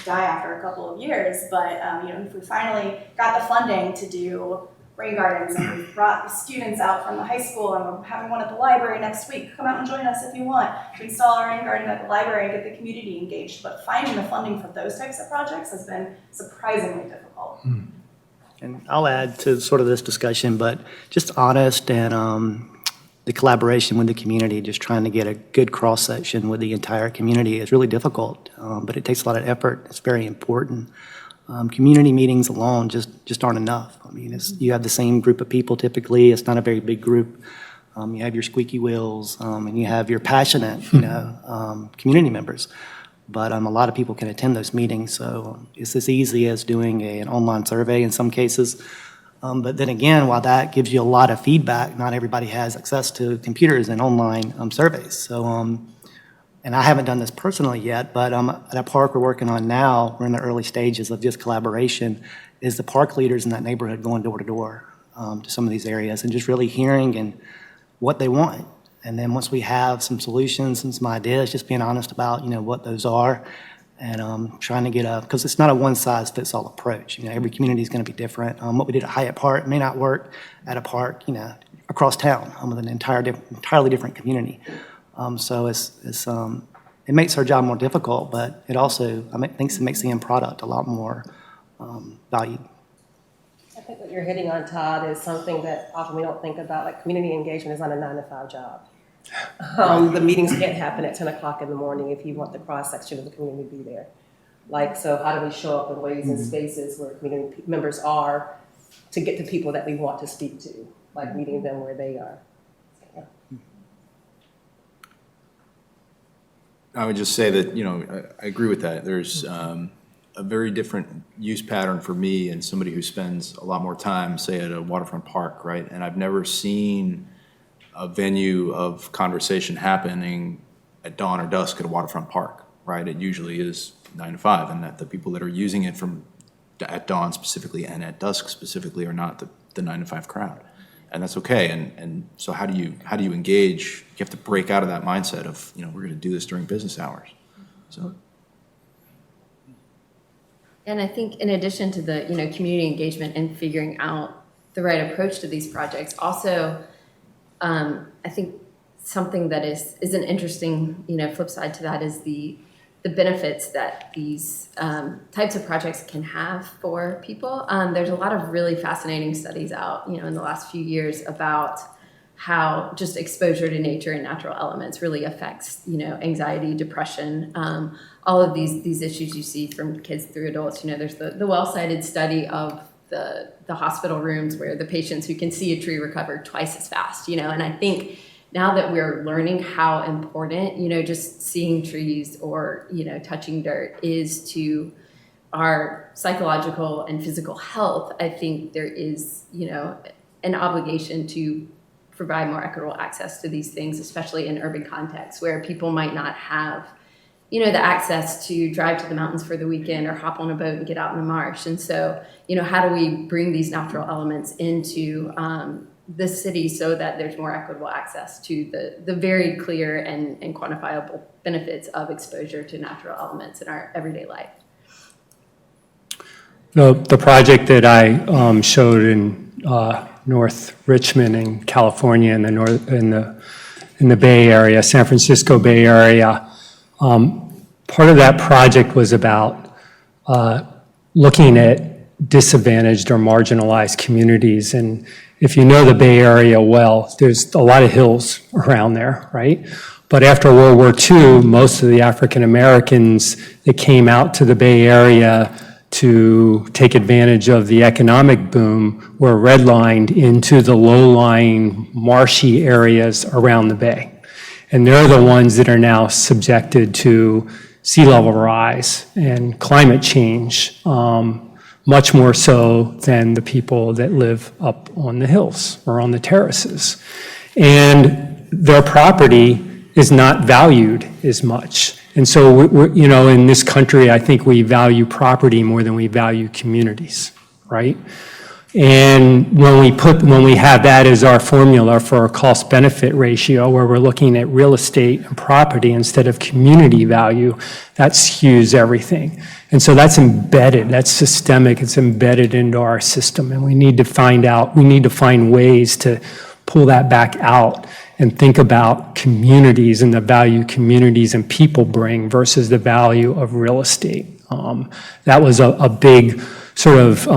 die after a couple of years. But, if we finally got the funding to do rain gardens, and we've brought the students out from the high school, and we're having one at the library next week. Come out and join us if you want to install our rain garden at the library and get the community engaged. But finding the funding for those types of projects has been surprisingly difficult. And I'll add to sort of this discussion, but just honest and the collaboration with the community, just trying to get a good cross-section with the entire community is really difficult, but it takes a lot of effort. It's very important. Community meetings alone just aren't enough. I mean, you have the same group of people typically. It's not a very big group. You have your squeaky wheels, and you have your passionate, community members. But a lot of people can attend those meetings, so it's as easy as doing an online survey in some cases. But then again, while that gives you a lot of feedback, not everybody has access to computers and online surveys. So, and I haven't done this personally yet, but at a park we're working on now, we're in the early stages of just collaboration, is the park leaders in that neighborhood going door to door to some of these areas and just really hearing and what they want. And then once we have some solutions and some ideas, just being honest about, what those are and trying to get because it's not a one-size-fits-all approach. Every community is going to be different. What we did at Hyatt Park may not work at a park, across town with an entirely different community. So it makes our job more difficult, but it also, I think it makes the end product a lot more valued. I think what you're hitting on, Todd, is something that often we don't think about. Like, community engagement is not a 9-to-5 job. The meetings can't happen at 10 o'clock in the morning if you want the cross-section of the community to be there. So how do we show up in ways and spaces where community members are to get to people that we want to speak to, like meeting them where they are? I would just say that, I agree with that. There's a very different use pattern for me and somebody who spends a lot more time, say, at a waterfront park, right? And I've never seen a venue of conversation happening at dawn or dusk at a waterfront park, right? It usually is 9 to 5, and that the people that are using it at dawn specifically and at dusk specifically are not the 9 to 5 crowd. And that's okay. And so how do you engage? You have to break out of that mindset of, we're going to do this during business hours. So. And I think in addition to the, community engagement and figuring out the right approach to these projects, also, I think something that is an interesting, flip side to that is the benefits that these types of projects can have for people. There's a lot of really fascinating studies out, in the last few years about how just exposure to nature and natural elements really affects, anxiety, depression, all of these issues you see from kids through adults. There's the well-cited study of the hospital rooms where the patients who can see a tree recover twice as fast, and I think now that we're learning how important, just seeing trees or, touching dirt is to our psychological and physical health, I think there is, an obligation to provide more equitable access to these things, especially in urban contexts where people might not have, the access to drive to the mountains for the weekend or hop on a boat and get out in the marsh. And so, how do we bring these natural elements into the city so that there's more equitable access to the very clear and quantifiable benefits of exposure to natural elements in our everyday life? The project that I showed in North Richmond in California in the Bay Area, San Francisco Bay Area, part of that project was about looking at disadvantaged or marginalized communities. And if you know the Bay Area well, there's a lot of hills around there, right? But after World War II, most of the African Americans that came out to the Bay Area to take advantage of the economic boom were redlined into the low-lying, marshy areas around the bay. And they're the ones that are now subjected to sea level rise and climate change, much more so than the people that live up on the hills or on the terraces. And their property is not valued as much. And so, we're, in this country, I think we value property more than we value communities, right? And when we have that as our formula for our cost-benefit ratio, where we're looking at real estate and property instead of community value, that skews everything. And so that's embedded, that's systemic, it's embedded into our system. And we need to find ways to pull that back out and think about communities and the value communities and people bring versus the value of real estate. That was a big sort of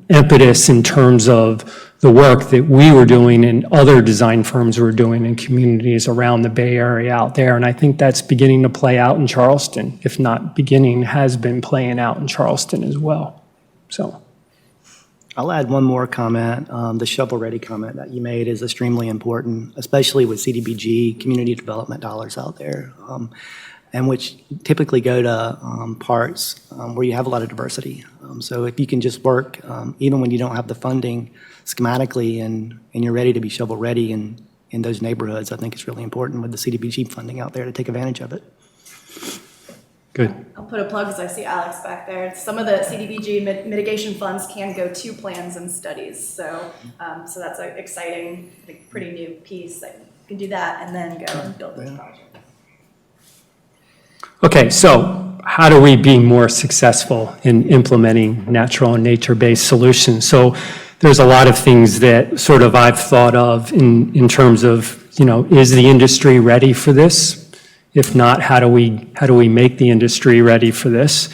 impetus in terms of the work that we were doing and other design firms were doing in communities around the Bay Area out there. And I think that's beginning to play out in Charleston, if not beginning, has been playing out in Charleston as well. So. I'll add one more comment. The shovel-ready comment that you made is extremely important, especially with CDBG, community development dollars out there, and which typically go to parts where you have a lot of diversity. So if you can just work, even when you don't have the funding schematically and you're ready to be shovel-ready in those neighborhoods, I think it's really important with the CDBG funding out there to take advantage of it. Good. I'll put a plug because I see Alex back there. Some of the CDBG mitigation funds can go to plans and studies. So that's an exciting, pretty new piece that you can do that and then go and build this project. Okay, so how do we be more successful in implementing natural and nature-based solutions? So there's a lot of things that sort of I've thought of in terms of, is the industry ready for this? If not, how do we make the industry ready for this?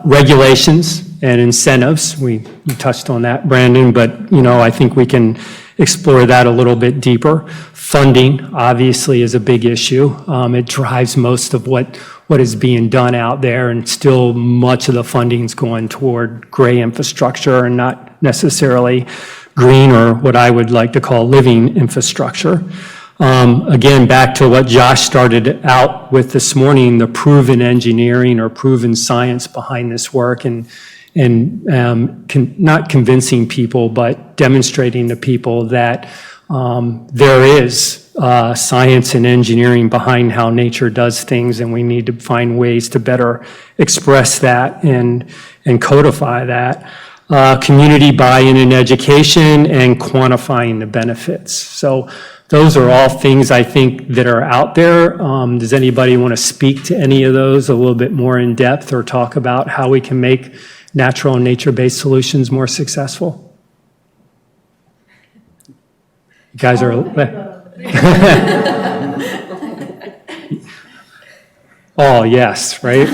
Regulations and incentives, we touched on that, Brandon, but I think we can explore that a little bit deeper. Funding, obviously, is a big issue. It drives most of what is being done out there, and still much of the funding is going toward gray infrastructure and not necessarily green or what I would like to call living infrastructure. Again, back to what Josh started out with this morning, the proven engineering or proven science behind this work, and not convincing people, but demonstrating to people that there is science and engineering behind how nature does things, and we need to find ways to better express that and codify that. Community buy-in in education and quantifying the benefits. So those are all things I think that are out there. Does anybody want to speak to any of those a little bit more in depth or talk about how we can make natural and nature-based solutions more successful? You guys are... Oh, yes, right?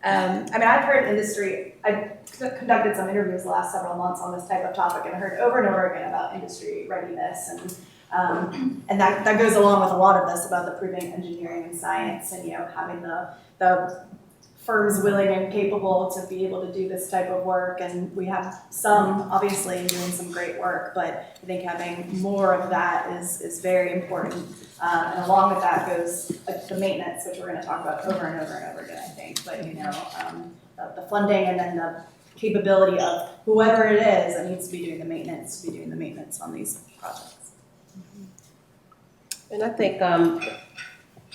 I've heard industry, I conducted some interviews the last several months on this type of topic and I heard over and over again about industry readiness and that goes along with a lot of this about the proving engineering and science and having the firms willing and capable to be able to do this type of work. And we have some, obviously, doing some great work, but I think having more of that is very important. And along with that goes the maintenance, which we're going to talk about over and over and over again, I think. But, the funding and then the capability of whoever it is that needs to be doing the maintenance, to be doing the maintenance on these projects. And I think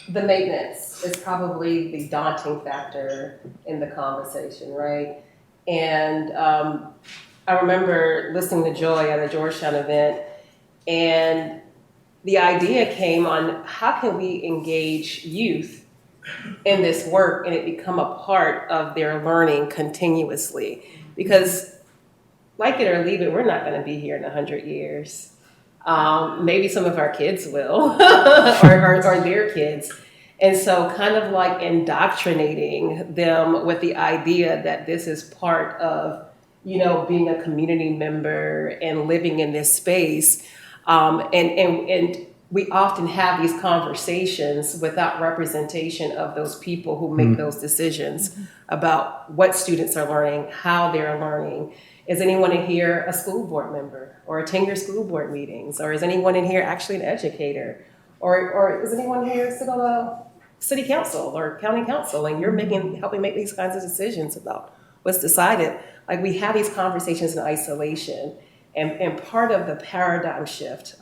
the maintenance is probably the daunting factor in the conversation, right? And I remember listening to Joy at a Georgetown event, and the idea came on how can we engage youth in this work and it become a part of their learning continuously? Because like it or leave it, we're not going to be here in 100 years. Maybe some of our kids will, or their kids. And so kind of like indoctrinating them with the idea that this is part of, being a community member and living in this space. And we often have these conversations without representation of those people who make those decisions about what students are learning, how they're learning. Is anyone in here a school board member or attend your school board meetings? Or is anyone in here actually an educator? Or is anyone here sit on a city council or county council and you're helping make these kinds of decisions about what's decided? Like we have these conversations in isolation. And part of the paradigm shift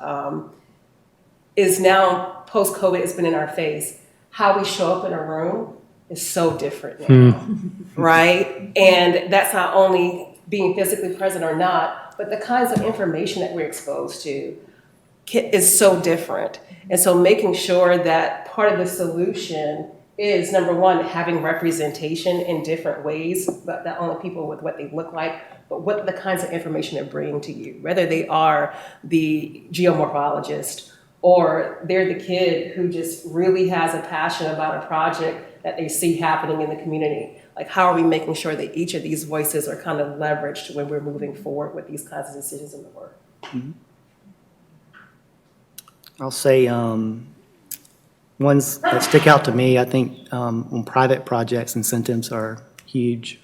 is now post-COVID, it's been in our face. How we show up in a room is so different now, right? And that's not only being physically present or not, but the kinds of information that we're exposed to is so different. And so making sure that part of the solution is, number one, having representation in different ways, but not only people with what they look like, but what the kinds of information they're bringing to you, whether they are the geomorphologist or they're the kid who just really has a passion about a project that they see happening in the community. Like, how are we making sure that each of these voices are kind of leveraged when we're moving forward with these kinds of decisions in the work? Mm-hmm. I'll say ones that stick out to me, I think on private projects, incentives are huge.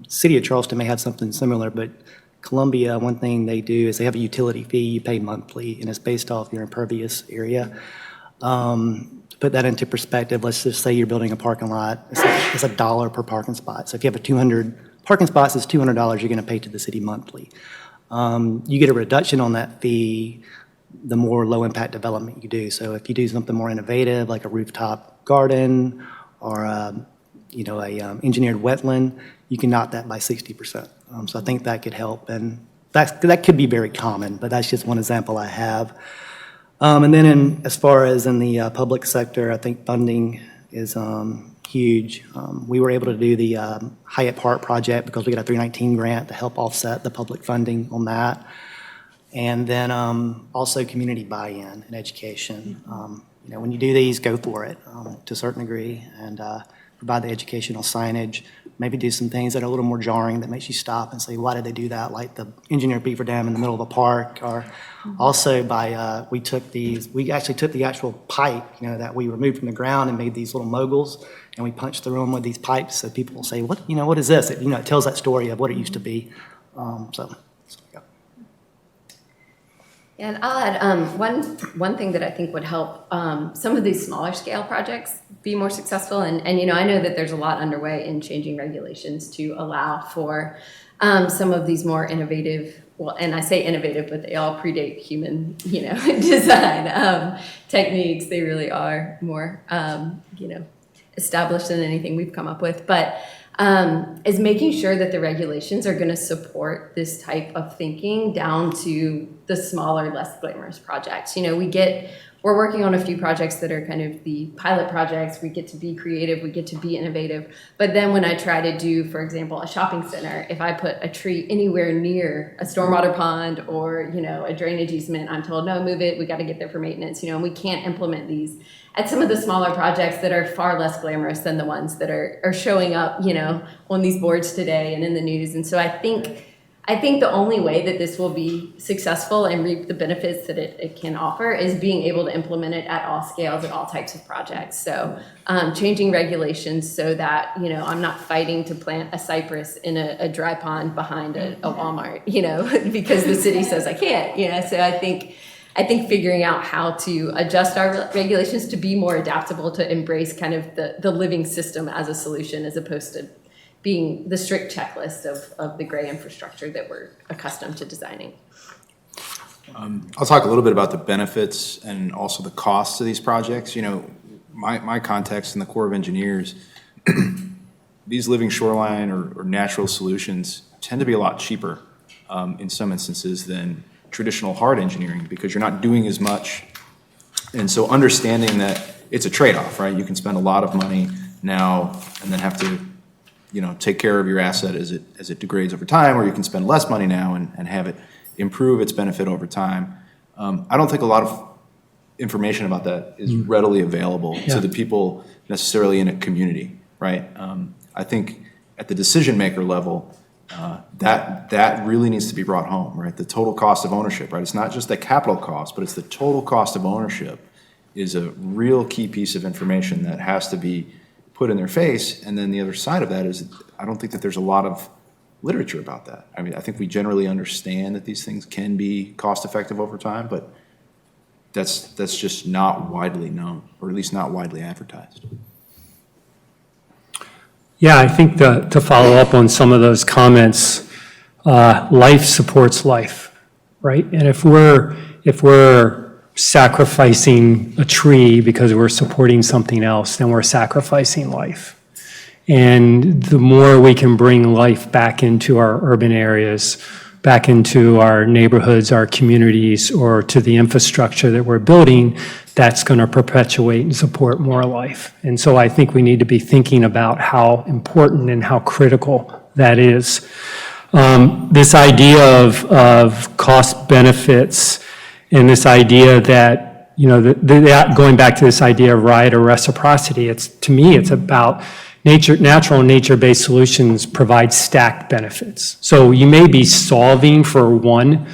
City of Charleston may have something similar, but Columbia, one thing they do is they have a utility fee you pay monthly, and it's based off your impervious area. To put that into perspective, let's just say you're building a parking lot. It's $1 per parking spot. So if you have 200 parking spots, it's $200 you're going to pay to the city monthly. You get a reduction on that fee the more low-impact development you do. So if you do something more innovative, like a rooftop garden or engineered wetland, you can knock that by 60%. So I think that could help, and that could be very common, but that's just one example I have. And then as far as in the public sector, I think funding is huge. We were able to do the Hyatt Park project because we got a 319 grant to help offset the public funding on that. And then also community buy-in and education. When you do these, go for it to a certain degree, and provide the educational signage. Maybe do some things that are a little more jarring that makes you stop and say, why did they do that? Like the engineered beaver dam in the middle of a park. Or also we actually took the actual pipe, that we removed from the ground and made these little moguls, and we punched through them with these pipes so people will say, what is this? It tells that story of what it used to be. Yeah. And I'll add one thing that I think would help some of these smaller scale projects be more successful. And I know that there's a lot underway in changing regulations to allow for some of these more innovative, and I say innovative, but they all predate human, design techniques. They really are more, established than anything we've come up with. But is making sure that the regulations are going to support this type of thinking down to the smaller, less glamorous projects. We're working on a few projects that are kind of the pilot projects. We get to be creative, we get to be innovative. But then when I try to do, for example, a shopping center, if I put a tree anywhere near a stormwater pond or, a drainage easement, I'm told, no, move it, we got to get there for maintenance, and we can't implement these at some of the smaller projects that are far less glamorous than the ones that are showing up, on these boards today and in the news. And so I think I think the only way that this will be successful and reap the benefits that it can offer is being able to implement it at all scales, at all types of projects. So changing regulations so that, I'm not fighting to plant a cypress in a dry pond behind a Walmart, because the city says I can't, so I think figuring out how to adjust our regulations to be more adaptable, to embrace kind of the living system as a solution, as opposed to being the strict checklist of the gray infrastructure that we're accustomed to designing. I'll talk a little bit about the benefits and also the costs of these projects. My context in the Corps of Engineers, these living shoreline or natural solutions tend to be a lot cheaper in some instances than traditional hard engineering, because you're not doing as much. And so understanding that it's a trade-off, right? You can spend a lot of money now and then have to take care of your asset as it degrades over time, or you can spend less money now and have it improve its benefit over time. I don't think a lot of information about that is readily available to the people necessarily in a community, right? I think at the decision maker level, that really needs to be brought home, right? The total cost of ownership, right? It's not just the capital cost, but it's the total cost of ownership is a real key piece of information that has to be put in their face. And then the other side of that is, I don't think that there's a lot of literature about that. I mean, I think we generally understand that these things can be cost effective over time, but that's just not widely known, or at least not widely advertised. Yeah, I think to follow up on some of those comments, life supports life, right? And if we're sacrificing a tree because we're supporting something else, then we're sacrificing life. And the more we can bring life back into our urban areas, back into our neighborhoods, our communities, or to the infrastructure that we're building, that's going to perpetuate and support more life. And so I think we need to be thinking about how important and how critical that is. This idea of cost benefits, and this idea that, going back to this idea of right or reciprocity, to me, it's about natural and nature-based solutions provide stacked benefits. So you may be solving for one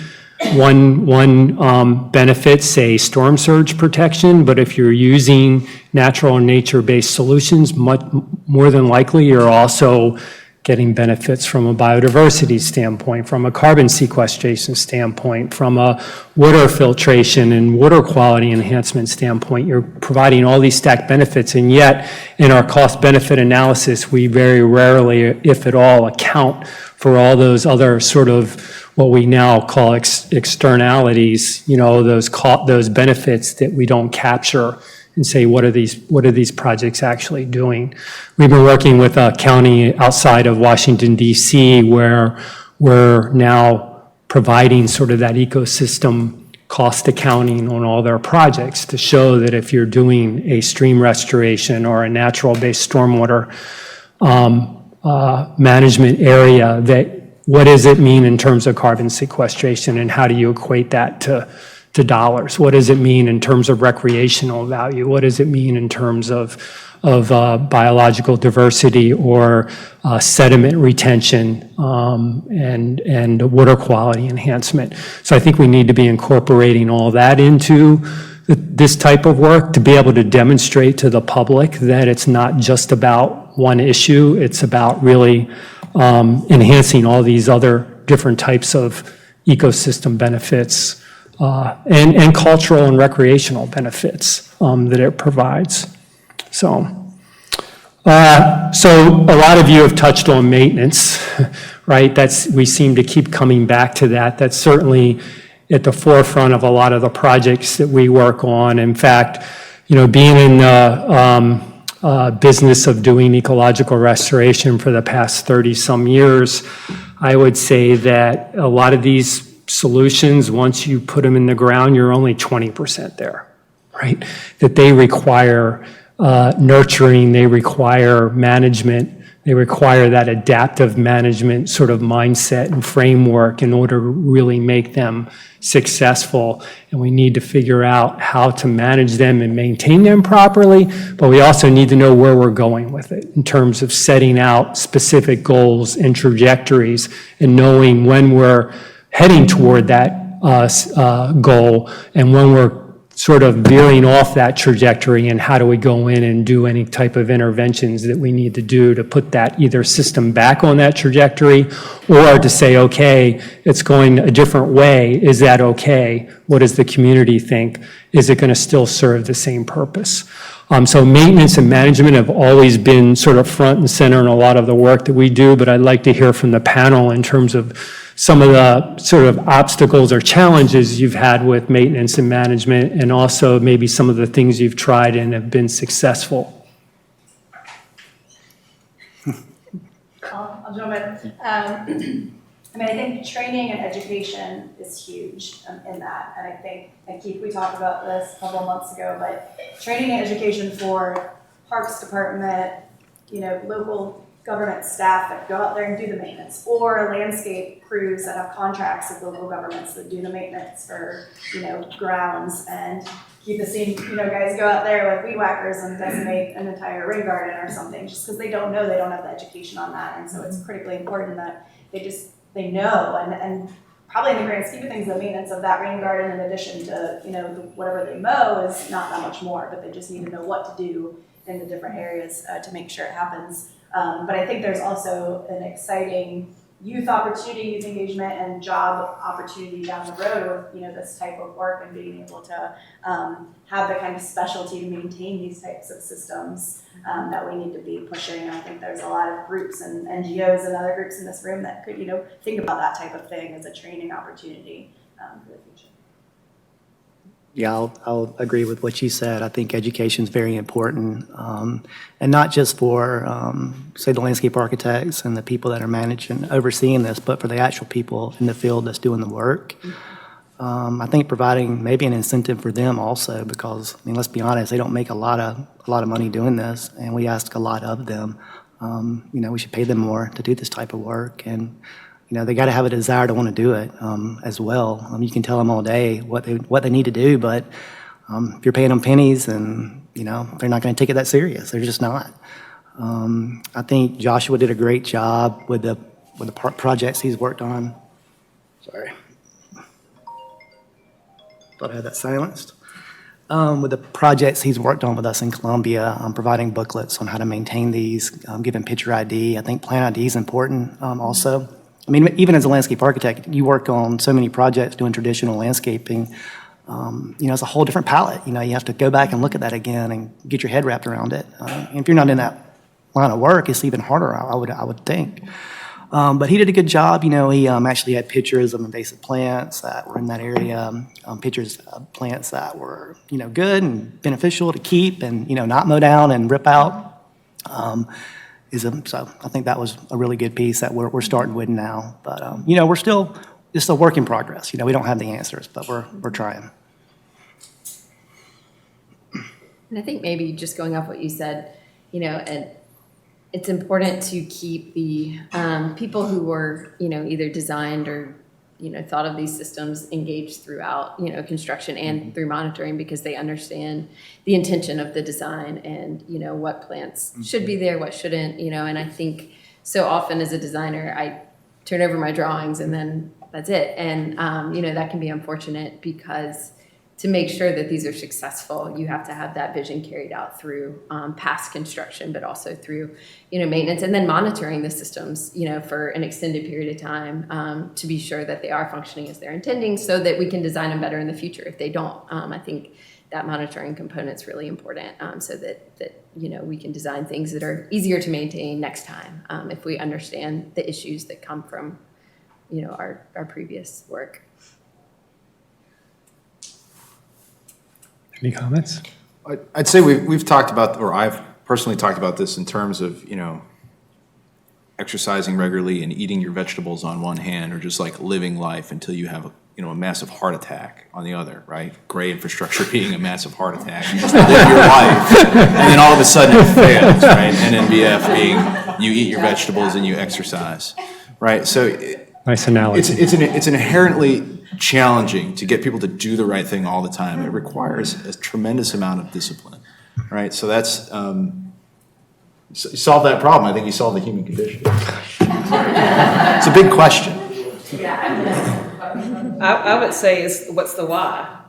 benefit, say storm surge protection, but if you're using natural and nature-based solutions, much more than likely you're also getting benefits from a biodiversity standpoint, from a carbon sequestration standpoint, from a water filtration and water quality enhancement standpoint. You're providing all these stacked benefits, and yet in our cost-benefit analysis, we very rarely, if at all, account for all those other sort of what we now call externalities, those benefits that we don't capture and say, what are these projects actually doing? We've been working with a county outside of Washington, D.C., where we're now providing sort of that ecosystem cost accounting on all their projects to show that if you're doing a stream restoration or a natural-based stormwater management area, that what does it mean in terms of carbon sequestration, and how do you equate that to dollars? What does it mean in terms of recreational value? What does it mean in terms of biological diversity or sediment retention and water quality enhancement? So I think we need to be incorporating all that into this type of work to be able to demonstrate to the public that it's not just about one issue, it's about really enhancing all these other different types of ecosystem benefits and cultural and recreational benefits that it provides. So a lot of you have touched on maintenance, right? We seem to keep coming back to that. That's certainly at the forefront of a lot of the projects that we work on. In fact, being in the business of doing ecological restoration for the past 30-some years, I would say that a lot of these solutions, once you put them in the ground, you're only 20% there, right? That they require nurturing, they require management. They require that adaptive management sort of mindset and framework in order to really make them successful. And we need to figure out how to manage them and maintain them properly, but we also need to know where we're going with it in terms of setting out specific goals and trajectories and knowing when we're heading toward that goal and when we're sort of veering off that trajectory, and how do we go in and do any type of interventions that we need to do to put that either system back on that trajectory, or to say, okay, it's going a different way. Is that okay? What does the community think? Is it going to still serve the same purpose? So maintenance and management have always been sort of front and center in a lot of the work that we do, but I'd like to hear from the panel in terms of some of the sort of obstacles or challenges you've had with maintenance and management, and also maybe some of the things you've tried and have been successful. I'll jump in. I mean, I think training and education is huge in that. And I think, and Keith, we talked about this a couple of months ago, but training and education for Parks Department, local government staff that go out there and do the maintenance, or landscape crews that have contracts with local governments that do the maintenance for, grounds. And Keith has seen, guys go out there with weed whackers and decimate an entire rain garden or something, just because they don't know, they don't have the education on that. And so it's critically important that they know, and probably in the grand scheme of things, the maintenance of that rain garden, in addition to, whatever they mow, is not that much more, but they just need to know what to do in the different areas to make sure it happens. But I think there's also an exciting youth opportunity, youth engagement, and job opportunity down the road with this type of work, and being able to have the kind of specialty to maintain these types of systems that we need to be pushing. I think there's a lot of groups and NGOs and other groups in this room that could think about that type of thing as a training opportunity for the future. Yeah, I'll agree with what you said. I think education is very important, and not just for, say, the landscape architects and the people that are managing, overseeing this, but for the actual people in the field that's doing the work. I think providing maybe an incentive for them also, because, let's be honest, they don't make a lot of money doing this, and we ask a lot of them. We should pay them more to do this type of work, and they got to have a desire to want to do it as well. You can tell them all day what they need to do, but if you're paying them pennies, and they're not going to take it that serious. They're just not. I think Joshua did a great job with the projects he's worked on. Sorry, thought I had that silenced. With the projects he's worked on with us in Columbia, providing booklets on how to maintain these, giving picture ID. I think plan ID is important also. Even as a landscape architect, you work on so many projects doing traditional landscaping. It's a whole different palette. You have to go back and look at that again and get your head wrapped around it. And if you're not in that line of work, it's even harder, I would think. But he did a good job. He actually had pictures of invasive plants that were in that area, pictures of plants that were, good and beneficial to keep and, not mow down and rip out. So I think that was a really good piece that we're starting with now. But, it's a work in progress. We don't have the answers, but we're trying. And I think maybe just going off what you said, and it's important to keep the people who were, either designed or, thought of these systems engaged throughout, construction and through monitoring, because they understand the intention of the design and, what plants should be there, what shouldn't, and I think so often as a designer, I turn over my drawings and then that's it. And, that can be unfortunate, because to make sure that these are successful, you have to have that vision carried out through past construction, but also through, maintenance, and then monitoring the systems, for an extended period of time to be sure that they are functioning as they're intending, so that we can design them better in the future if they don't. I think that monitoring component is really important, so that we can design things that are easier to maintain next time if we understand the issues that come from, our previous work. Any comments? I'd say we've talked about, or I've personally talked about this in terms of, exercising regularly and eating your vegetables on one hand, or just like living life until you have a massive heart attack on the other, right? Gray infrastructure being a massive heart attack. You just live your life, and then all of a sudden it fails, right? NNBF being you eat your vegetables and you exercise, right? So Nice analogy. it's inherently challenging to get people to do the right thing all the time. It requires a tremendous amount of discipline, right? So that's you solve that problem. I think you solve the human condition. It's a big question. I would say it's what's the why?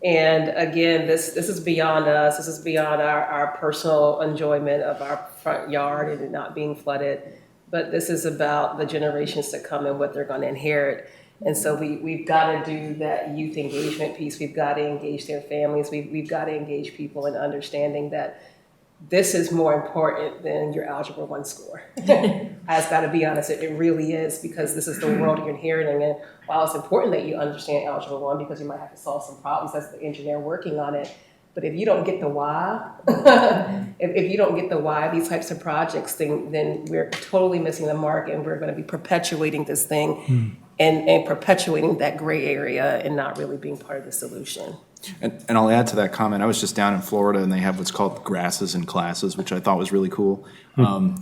And again, this is beyond us. This is beyond our personal enjoyment of our front yard and it not being flooded. But this is about the generations to come and what they're going to inherit. And so we've got to do that youth engagement piece. We've got to engage their families. We've got to engage people in understanding that this is more important than your Algebra 1 score. I've got to be honest, it really is, because this is the world you're inheriting. And while it's important that you understand Algebra 1 because you might have to solve some problems as the engineer working on it, but if you don't get the why, if you don't get the why of these types of projects, then we're totally missing the mark, and we're going to be perpetuating this thing and perpetuating that gray area and not really being part of the solution. And I'll add to that comment. I was just down in Florida, and they have what's called grasses in classes, which I thought was really cool.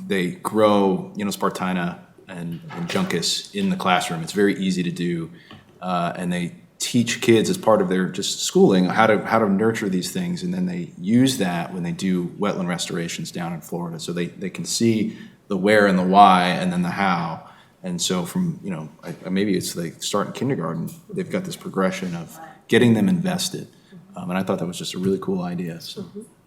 They grow, spartina and juncus in the classroom. It's very easy to do, and they teach kids as part of their just schooling how to nurture these things, and then they use that when they do wetland restorations down in Florida. So they can see the where and the why, and then the how. And so from maybe it's they start in kindergarten, they've got this progression of getting them invested, and I thought that was just a really cool idea. So.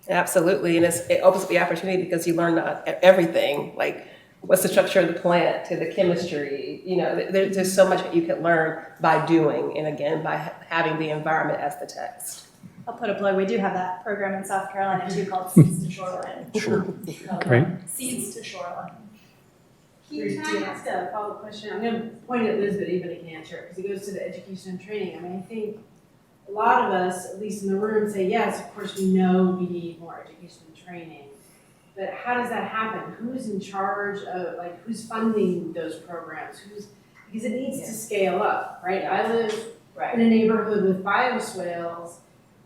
Absolutely, and it opens up the opportunity because you learn everything, like what's the structure of the plant to the chemistry. There's so much that you can learn by doing, and again, by having the environment as the text. I'll put a plug. We do have that program in South Carolina too called Seeds to Shoreline. Sure. Great. Seeds to Shoreline. Can I ask a follow-up question? I'm going to point at Liz, but anybody can answer it because it goes to the education and training. I mean, I think a lot of us, at least in the room, say, yes, of course we know we need more education and training. But how does that happen? Who's in charge of, who's funding those programs? Because it needs to scale up, right? I live in a neighborhood with bioswales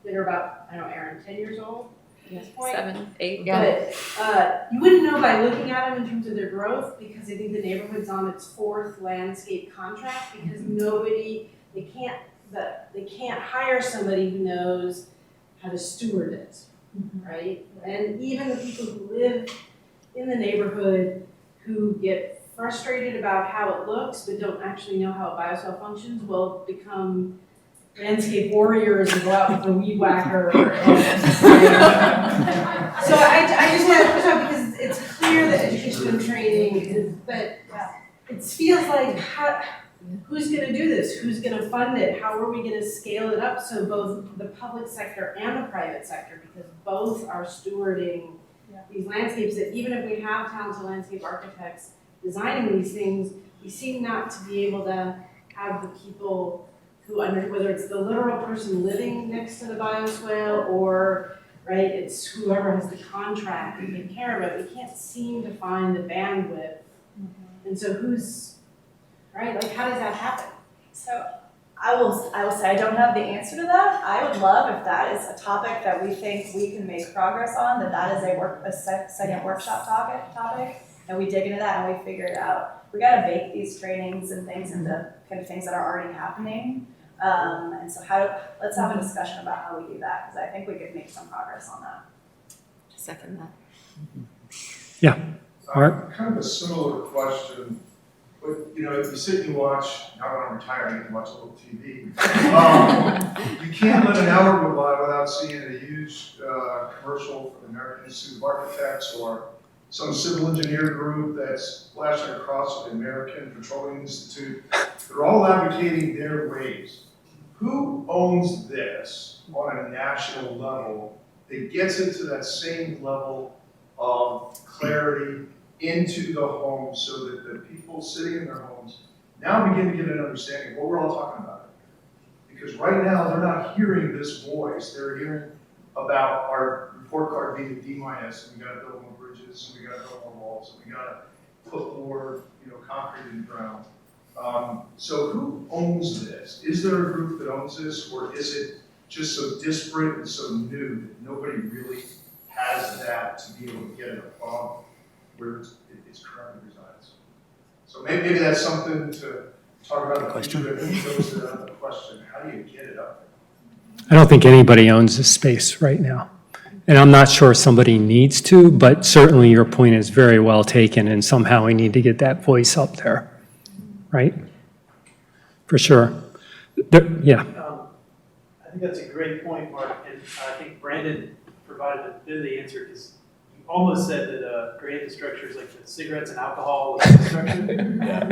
that are about, Erin, 10 years old at this point. 7, 8, yeah. But you wouldn't know by looking at them in terms of their growth, because I think the neighborhood's on its 4th landscape contract, because they can't hire somebody who knows how to steward it, right? And even the people who live in the neighborhood who get frustrated about how it looks but don't actually know how a bioswale functions will become landscape warriors and go out with a weed whacker. So I just want to push out, because it's clear that education and training, but it feels like who's going to do this? Who's going to fund it? How are we going to scale it up so both the public sector and the private sector, because both are stewarding these landscapes, that even if we have talented landscape architects designing these things, we seem not to be able to have the people who whether it's the literal person living next to the bioswale or, right, it's whoever has the contract to take care of it. We can't seem to find the bandwidth. And so right, how does that happen? So I will say I don't have the answer to that. I would love if that is a topic that we think we can make progress on, that is a second workshop topic, and we dig into that and we figure it out. We got to bake these trainings and things into kind of things that are already happening. And so let's have a discussion about how we do that, because I think we could make some progress on that. Second that. Yeah. Art? Kind of a similar question, but if you sit and you watch, now that I'm retired, I can watch a little TV. You can't let an hour go by without seeing a huge commercial for the American Institute of Architects or some civil engineer group that's flashing across the American Petroleum Institute. They're all advocating their ways. Who owns this on a national level that gets it to that same level of clarity into the home, so that the people sitting in their homes now begin to get an understanding of what we're all talking about? Because right now they're not hearing this voice. They're hearing about our report card being a D-, and we got to build more bridges, and we got to build more walls, and we got to put more, concrete in the ground. So who owns this? Is there a group that owns this, or is it just so disparate and so new that nobody really has that to be able to get it above where it's currently resides? So maybe that's something to talk about in the future. I think those that have the question, how do you get it up there? I don't think anybody owns this space right now. And I'm not sure somebody needs to, but certainly your point is very well taken, and somehow we need to get that voice up there, right? For sure. Yeah. I think that's a great point, Mark, and I think Brandon provided a bit of the answer, because you almost said that gray infrastructure is like the cigarettes and alcohol infrastructure. And now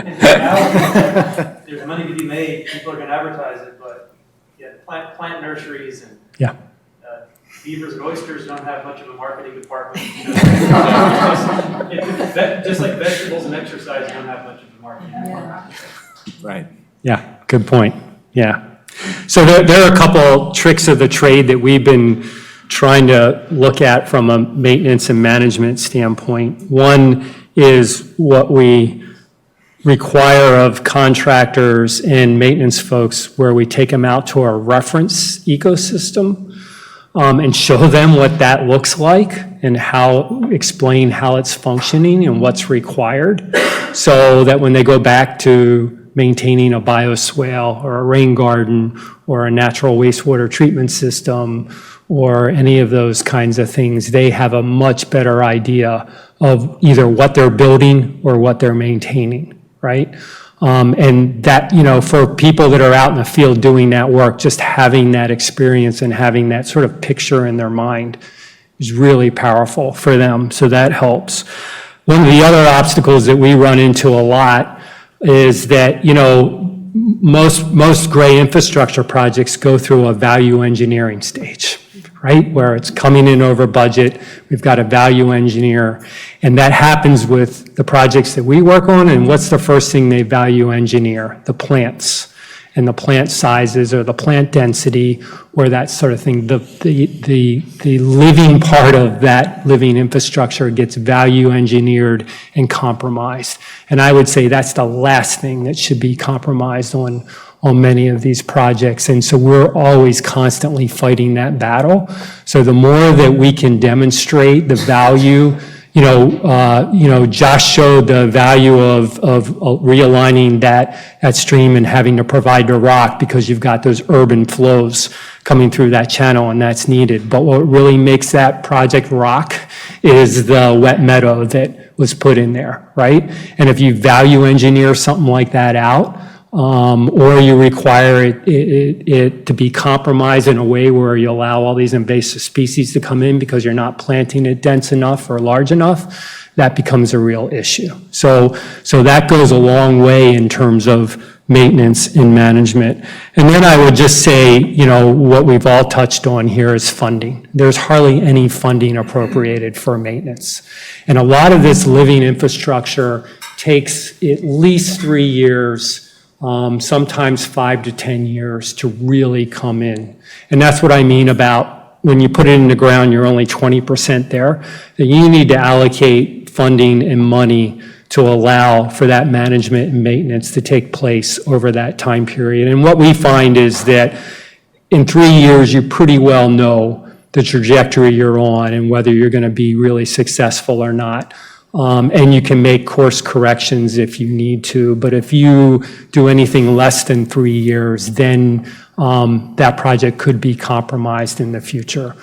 there's money to be made, people are going to advertise it, but yeah, plant nurseries and beavers and oysters don't have much of a marketing department. Just like vegetables and exercise don't have much of a marketing department. Right. Yeah, good point. Yeah. So there are a couple tricks of the trade that we've been trying to look at from a maintenance and management standpoint. One is what we require of contractors and maintenance folks, where we take them out to our reference ecosystem and show them what that looks like and explain how it's functioning and what's required, so that when they go back to maintaining a bioswale or a rain garden or a natural wastewater treatment system or any of those kinds of things, they have a much better idea of either what they're building or what they're maintaining, right? And that, for people that are out in the field doing that work, just having that experience and having that sort of picture in their mind is really powerful for them. So that helps. One of the other obstacles that we run into a lot is that, most gray infrastructure projects go through a value engineering stage, right? Where it's coming in over budget, we've got a value engineer, and that happens with the projects that we work on. And what's the first thing they value engineer? The plants and the plant sizes or the plant density or that sort of thing. The living part of that living infrastructure gets value engineered and compromised. And I would say that's the last thing that should be compromised on many of these projects. And so we're always constantly fighting that battle. So the more that we can demonstrate the value, Josh showed the value of realigning that stream and having to provide the rock, because you've got those urban flows coming through that channel, and that's needed. But what really makes that project rock is the wet meadow that was put in there, right? And if you value engineer something like that out, or you require it to be compromised in a way where you allow all these invasive species to come in because you're not planting it dense enough or large enough, that becomes a real issue. So that goes a long way in terms of maintenance and management. And then I would just say, what we've all touched on here is funding. There's hardly any funding appropriated for maintenance. And a lot of this living infrastructure takes at least 3 years, sometimes 5 to 10 years to really come in. And that's what I mean about when you put it in the ground, you're only 20% there. You need to allocate funding and money to allow for that management and maintenance to take place over that time period. And what we find is that in 3 years, you pretty well know the trajectory you're on and whether you're going to be really successful or not. And you can make course corrections if you need to. But if you do anything less than 3 years, then that project could be compromised in the future.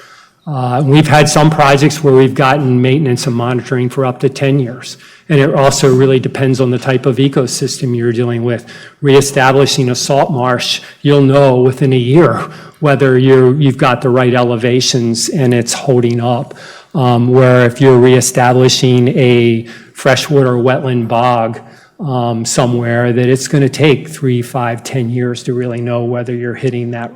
We've had some projects where we've gotten maintenance and monitoring for up to 10 years. And it also really depends on the type of ecosystem you're dealing with. Reestablishing a salt marsh, you'll know within a year whether you've got the right elevations and it's holding up. Where if you're reestablishing a freshwater wetland bog somewhere, that it's going to take 3, 5, 10 years to really know whether you're hitting that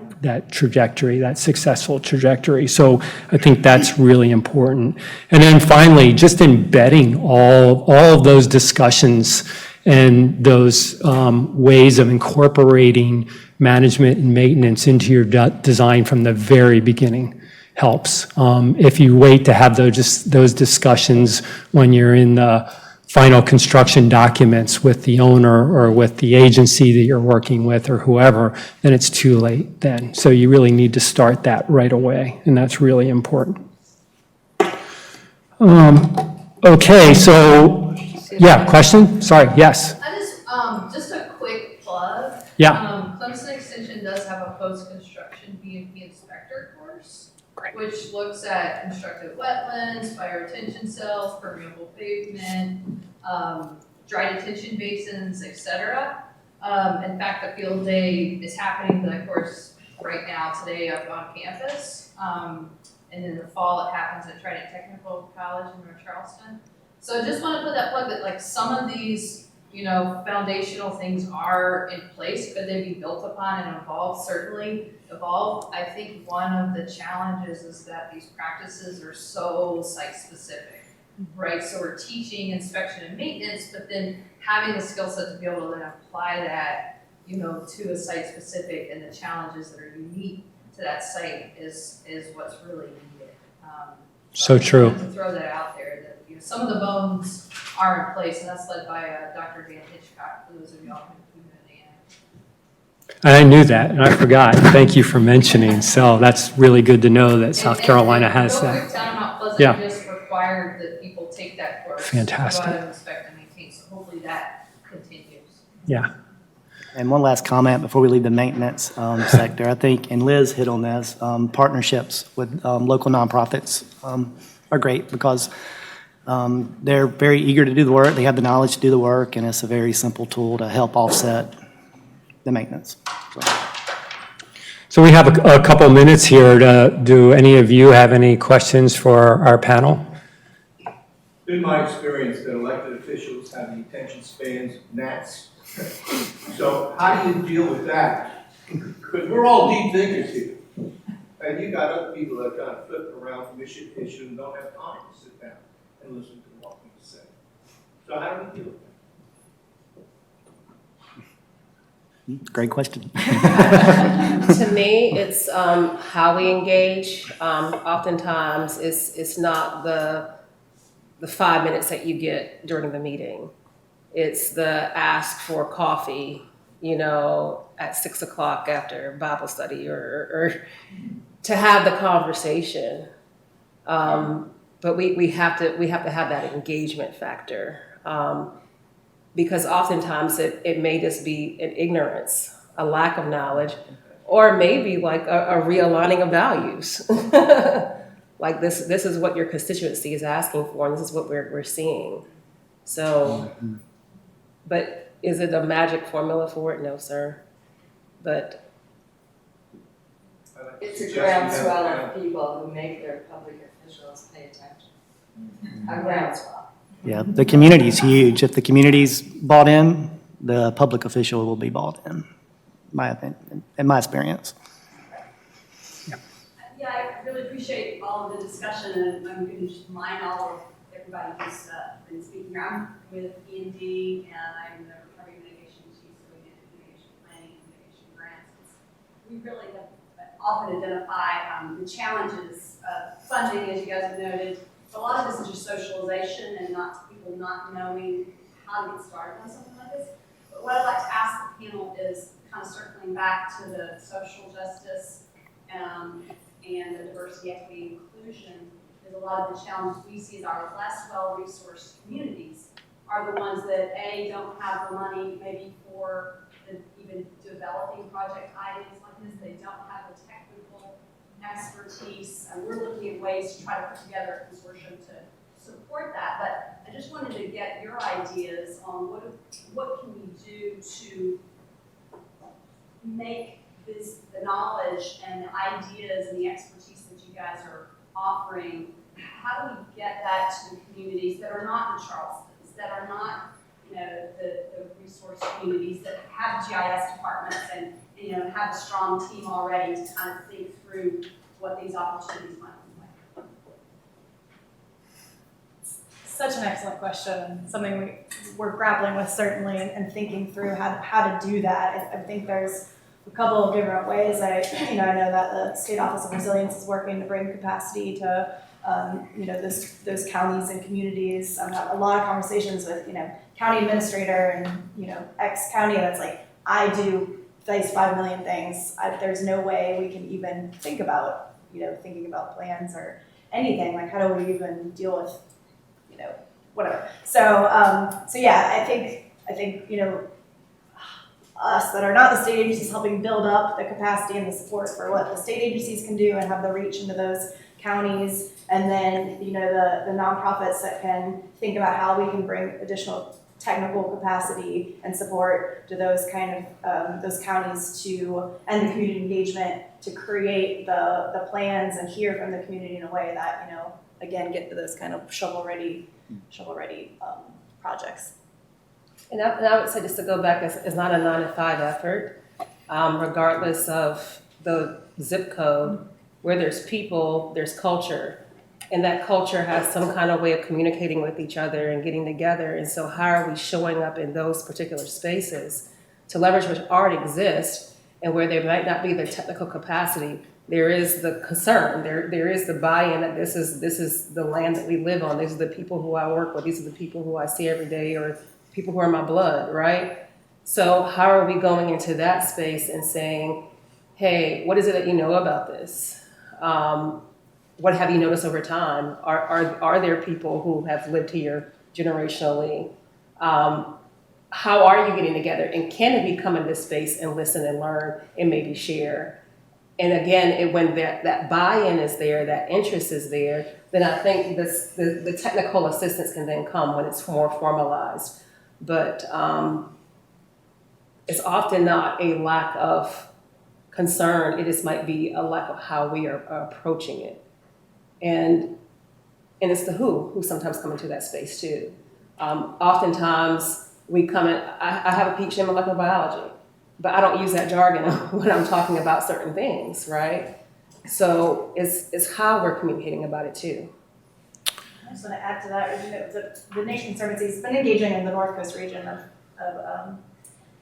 trajectory, that successful trajectory. So I think that's really important. And then finally, just embedding all of those discussions and those ways of incorporating management and maintenance into your design from the very beginning helps. If you wait to have those discussions when you're in the final construction documents with the owner or with the agency that you're working with or whoever, then it's too late then. So you really need to start that right away, and that's really important. Okay, so, yeah, question? Sorry, yes. I just a quick plug. Yeah. Clemson Extension does have a post-construction B&P inspector course, which looks at constructed wetlands, fire retention cells, permeable pavement, dry detention basins, etc. In fact, the field day is happening, the course right now, today up on campus. And in the fall, it happens at Trident Technical College in North Charleston. So I just want to put that plug that like some of these, foundational things are in place. Could they be built upon and evolve? Certainly evolve. I think one of the challenges is that these practices are so site-specific, right? So we're teaching inspection and maintenance, but then having the skill set to be able to then apply that, to a site-specific and the challenges that are unique to that site is what's really needed. So true. To throw that out there, that some of the bones are in place, and that's led by Dr. Dan Hitchcock, for those of y'all who know Dan. I knew that, and I forgot. Thank you for mentioning. So that's really good to know that South Carolina has that. Town of Mount Pleasant just required that people take that course. Fantastic. To go out and inspect and maintain, so hopefully that continues. Yeah. And one last comment before we leave the maintenance sector. I think, and Liz hit on this, partnerships with local nonprofits are great because they're very eager to do the work. They have the knowledge to do the work, and it's a very simple tool to help offset the maintenance. So we have a couple minutes here. Do any of you have any questions for our panel? Been my experience that elected officials have the attention spans gnats. So how do you deal with that? Because we're all deep thinkers here. And you got other people that are kind of flipping around from issue to issue and don't have time to sit down and listen to what we say. So how do we deal with that? Great question. To me, it's how we engage. Oftentimes, it's not the 5 minutes that you get during the meeting. It's the ask for coffee, at 6 o'clock after Bible study, or to have the conversation. But we have to have that engagement factor, because oftentimes it may just be an ignorance, a lack of knowledge, or maybe like a realigning of values. Like this is what your constituency is asking for, and this is what we're seeing. So. But is it a magic formula for it? No, sir. But it's a groundswell of people who make their public officials pay attention. A groundswell. Yeah, the community's huge. If the community's bought in, the public official will be bought in my opinion, in my experience. Yeah, I really appreciate all of the discussion, and I'm going to just remind all of everybody who's been speaking here. I'm with E&D, and I'm the recovery mitigation chief, so we do mitigation planning and mitigation grants. We really have often identified the challenges of funding, as you guys have noted. So a lot of this is just socialization and people not knowing how to get started on something like this. But what I'd like to ask the panel is kind of circling back to the social justice and the diversity, equity, inclusion. Is a lot of the challenges we see as our less well-resourced communities are the ones that don't have the money maybe for even developing project ideas like this. They don't have the technical expertise, and we're looking at ways to try to put together a consortium to support that. But I just wanted to get your ideas on what can we do to make the knowledge and the ideas and the expertise that you guys are offering. How do we get that to the communities that are not in Charleston, that are not, the resource communities that have GIS departments and have a strong team already to kind of think through what these opportunities might look like? Such an excellent question, something we're grappling with certainly, and thinking through how to do that. I think there's a couple of different ways. I know that the State Office of Resilience is working to bring capacity to those counties and communities. I've had a lot of conversations with, county administrator and, ex-county that's like, I do these 5 million things. There's no way we can even think about, thinking about plans or anything. Like, how do we even deal with, whatever. So yeah, I think, us that are not the state agencies helping build up the capacity and the support for what the state agencies can do and have the reach into those counties, and then the nonprofits that can think about how we can bring additional technical capacity and support to those kind of those counties and the community engagement to create the plans and hear from the community in a way that again get to those kind of shovel ready projects. And I would say, just to go back, it's not a 9 to 5 effort, regardless of the zip code. Where there's people, there's culture, and that culture has some kind of way of communicating with each other and getting together. And so how are we showing up in those particular spaces to leverage what already exists, and where there might not be the technical capacity, there is the concern, there is the buy-in that this is the land that we live on. These are the people who I work with. These are the people who I see every day, or people who are my blood, right? So how are we going into that space and saying, hey, what is it that you know about this? What have you noticed over time? Are there people who have lived here generationally? How are you getting together? And can we come in this space and listen and learn and maybe share? And again, when that buy-in is there, that interest is there, then I think the technical assistance can then come when it's more formalized. But it's often not a lack of concern. It just might be a lack of how we are approaching it. And it's the who sometimes come into that space too. Oftentimes we come in, I have a PhD in molecular biology, but I don't use that jargon when I'm talking about certain things, right? So it's how we're communicating about it too. I just want to add to that, the Nature Conservancy has been engaging in the North Coast region of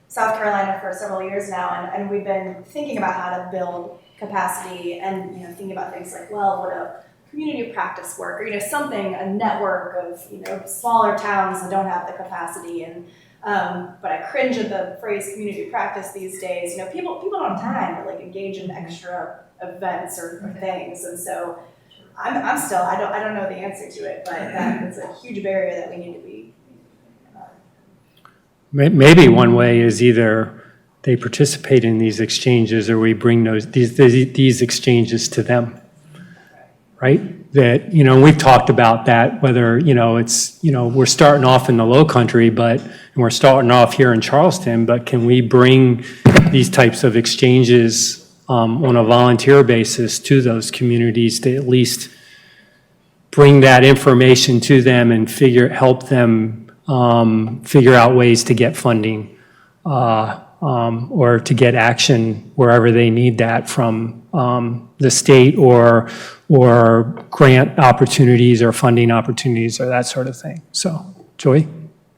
South Carolina for several years now, and we've been thinking about how to build capacity and thinking about things like, well, would a community practice work, or something, a network of smaller towns that don't have the capacity, and but I cringe at the phrase community practice these days. People don't have time to engage in extra events or things, and so I'm still I don't know the answer to it, but it's a huge barrier that we need to be. Maybe one way is either they participate in these exchanges, or we bring these exchanges to them, right? That, we've talked about that, whether, it's, we're starting off in the low country, and we're starting off here in Charleston, but can we bring these types of exchanges on a volunteer basis to those communities to at least bring that information to them and help them figure out ways to get funding or to get action wherever they need that from the state or grant opportunities or funding opportunities or that sort of thing. So, Joy?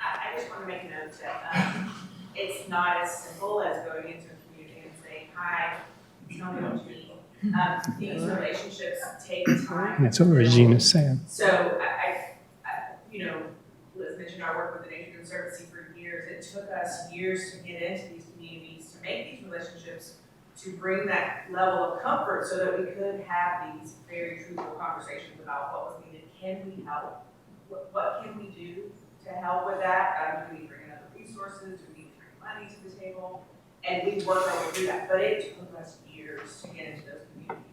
I just want to make a note that it's not as simple as going into a community and saying, hi, tell me what you need. These relationships take time. That's what Regina's saying. So Liz mentioned our work with the Nature Conservancy for years. It took us years to get into these communities, to make these relationships, to bring that level of comfort so that we could have these very truthful conversations about what was needed. Can we help? What can we do to help with that? Do we bring in other resources? Do we need to bring money to the table? And we worked our way through that, but it took us years to get into those communities.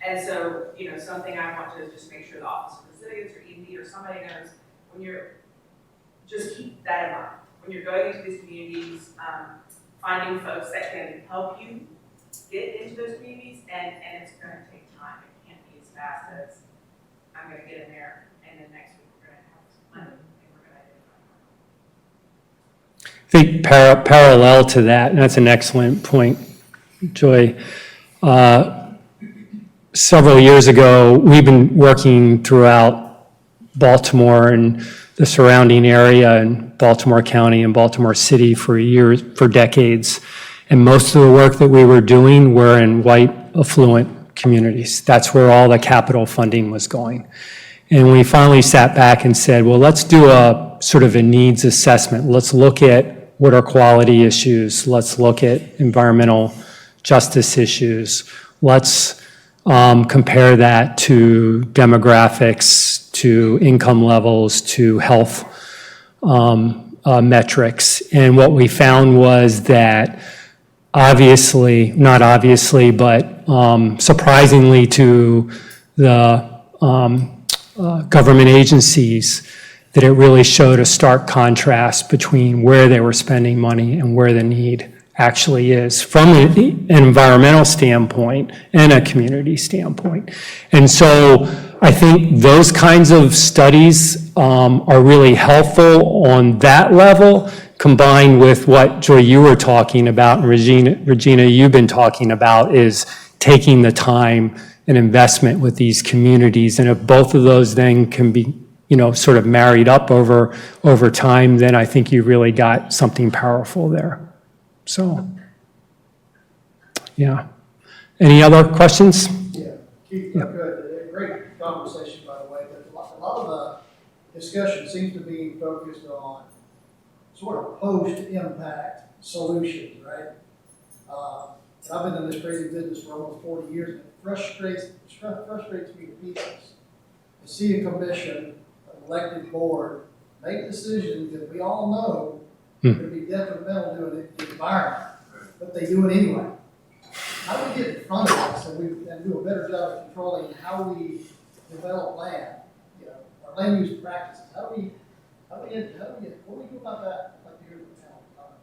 And so, something I want to just make sure the Office of Resilience or ED or somebody knows, when you're, just keep that in mind. When you're going into these communities, finding folks that can help you get into those communities, and it's going to take time. It can't be as fast as I'm going to get in there, and then next week we're going to have some money, and we're going to identify. I think parallel to that, and that's an excellent point, Joy. Several years ago, we've been working throughout Baltimore and the surrounding area in Baltimore County and Baltimore City for decades. And most of the work that we were doing were in white, affluent communities. That's where all the capital funding was going. And we finally sat back and said, well, let's do a sort of a needs assessment. Let's look at what are quality issues. Let's look at environmental justice issues. Let's compare that to demographics, to income levels, to health metrics. And what we found was that not obviously, but surprisingly to the government agencies, that it really showed a stark contrast between where they were spending money and where the need actually is from an environmental standpoint and a community standpoint. And so I think those kinds of studies are really helpful on that level, combined with what, Joy, you were talking about, and Regina, you've been talking about, is taking the time and investment with these communities. And if both of those then can be, sort of married up over time, then I think you really got something powerful there. So, yeah. Any other questions? Yeah, Keith, good. Great conversation, by the way, but a lot of the discussion seems to be focused on sort of post-impact solutions, right? I've been in this crazy business for almost 40 years, and it frustrates me to pieces to see a commission, an elected board, make decisions that we all know could be detrimental to the environment, but they do it anyway. How do we get in front of this and do a better job of controlling how we develop land, our land use practices? What do we do about that? I'd like to hear the panel comment.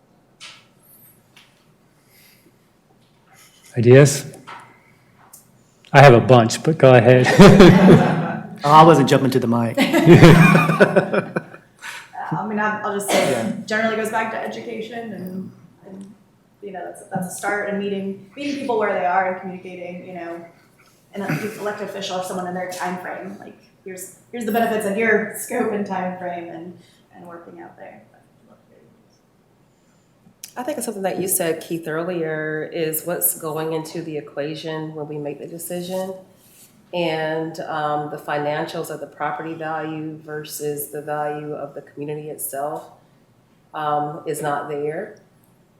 Ideas? I have a bunch, but go ahead. I wasn't jumping to the mic. I'll just say it generally goes back to education and that's a start, and meeting people where they are and communicating, and an elected official or someone in their time frame, like here's the benefits of your scope and time frame and working out there. I think it's something that you said, Keith, earlier, is what's going into the equation when we make the decision. And the financials of the property value versus the value of the community itself is not there.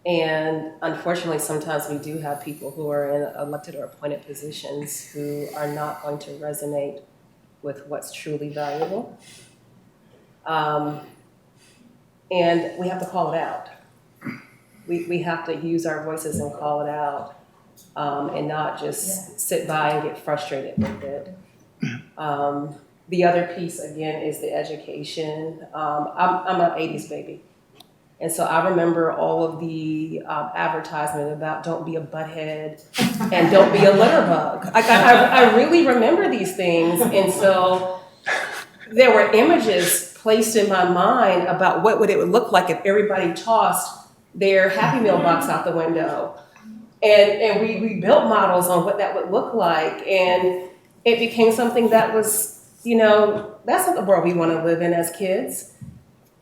And unfortunately, sometimes we do have people who are in elected or appointed positions who are not going to resonate with what's truly valuable. And we have to call it out. We have to use our voices and call it out, and not just sit by and get frustrated with it. The other piece, again, is the education. I'm an 80s baby. And so I remember all of the advertisement about don't be a butthead and don't be a litter bug. I really remember these things. And so there were images placed in my mind about what it would look like if everybody tossed their Happy Meal box out the window. And we built models on what that would look like. And it became something that was, that's not the world we want to live in as kids.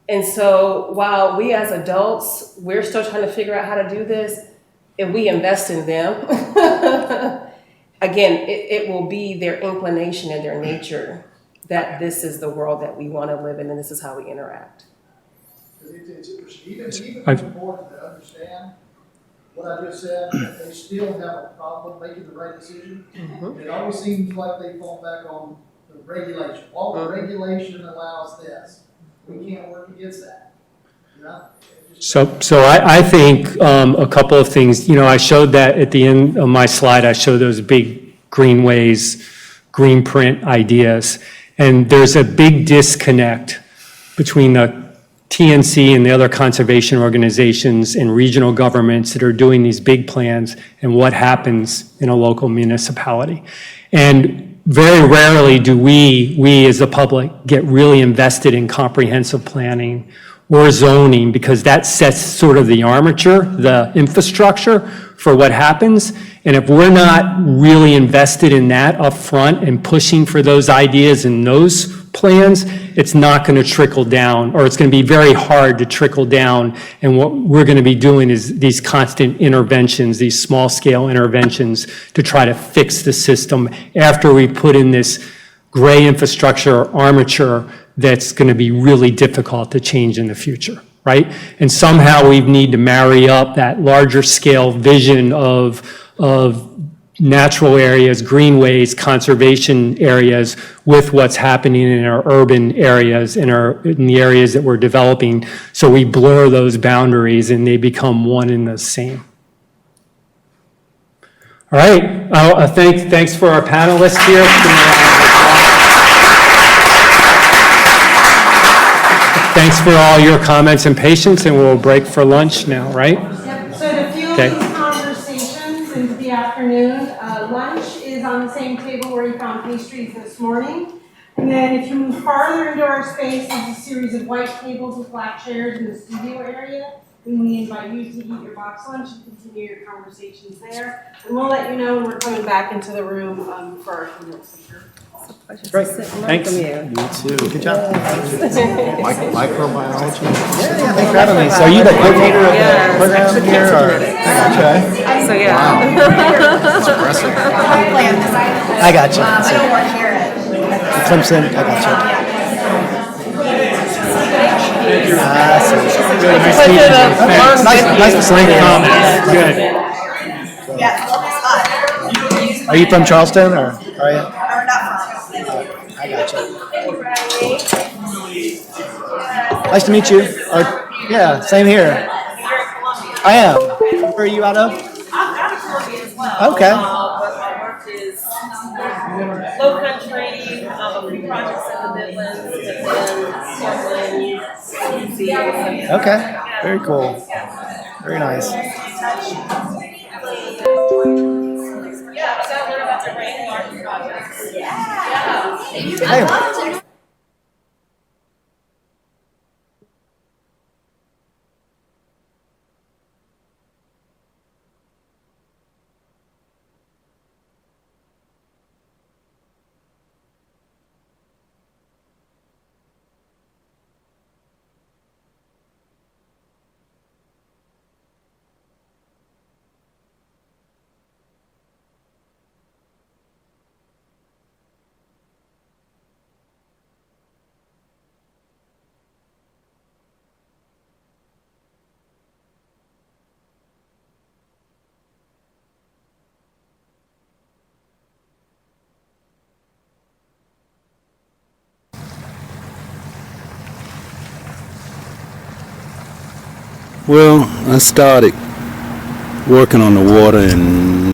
And so while we as adults, we're still trying to figure out how to do this, if we invest in them, again, it will be their inclination and their nature that this is the world that we want to live in and this is how we interact. It's important to understand what I just said, that they still have a problem making the right decision. Mm-hmm. It always seems like they fall back on the regulation. Well, the regulation allows this. We can't work against that. So I think a couple of things. I showed that at the end of my slide. I showed those big greenways, green print ideas. And there's a big disconnect between the TNC and the other conservation organizations and regional governments that are doing these big plans and what happens in a local municipality. And very rarely do we as the public get really invested in comprehensive planning or zoning, because that sets sort of the armature, the infrastructure for what happens. And if we're not really invested in that up front and pushing for those ideas in those plans, it's not going to trickle down, or it's going to be very hard to trickle down. And what we're going to be doing is these constant interventions, these small-scale interventions to try to fix the system after we put in this gray infrastructure or armature that's going to be really difficult to change in the future, right? And somehow we need to marry up that larger scale vision of natural areas, greenways, conservation areas with what's happening in our urban areas, in the areas that we're developing. So we blur those boundaries and they become one and the same. All right, thanks for our panelists here. Thanks for all your comments and patience, and we'll break for lunch now, right? Yep, so to fuel Okay. these conversations into the afternoon, lunch is on the same table where you found pastries this morning. And then if you move farther into our space, there's a series of white tables with black chairs in the studio area. And we invite you to eat your box lunch and continue your conversations there. And we'll let you know when we're coming back into the room for our keynote speaker. Great. Thanks. You too. Good job. Microbiology? Yeah, thanks for having me. So are you the coordinator of the program here, or? Okay. So, yeah. That's impressive. I got you. I don't work here at Clemson, I got you. Good, nice to meet you. Thanks. Nice to see you. Comments. Good. Are you from Charleston, or are you? I got you. Nice to meet you. Yeah, same here. I am. Where are you out of? I'm out of Columbia as well. Okay. But my work is low country, a few projects in the Midlands, and then Portland, Okay. Very cool. Very nice. Yeah, so I learned about the rainwater projects. Yeah. Hey. Well, I started working on the water in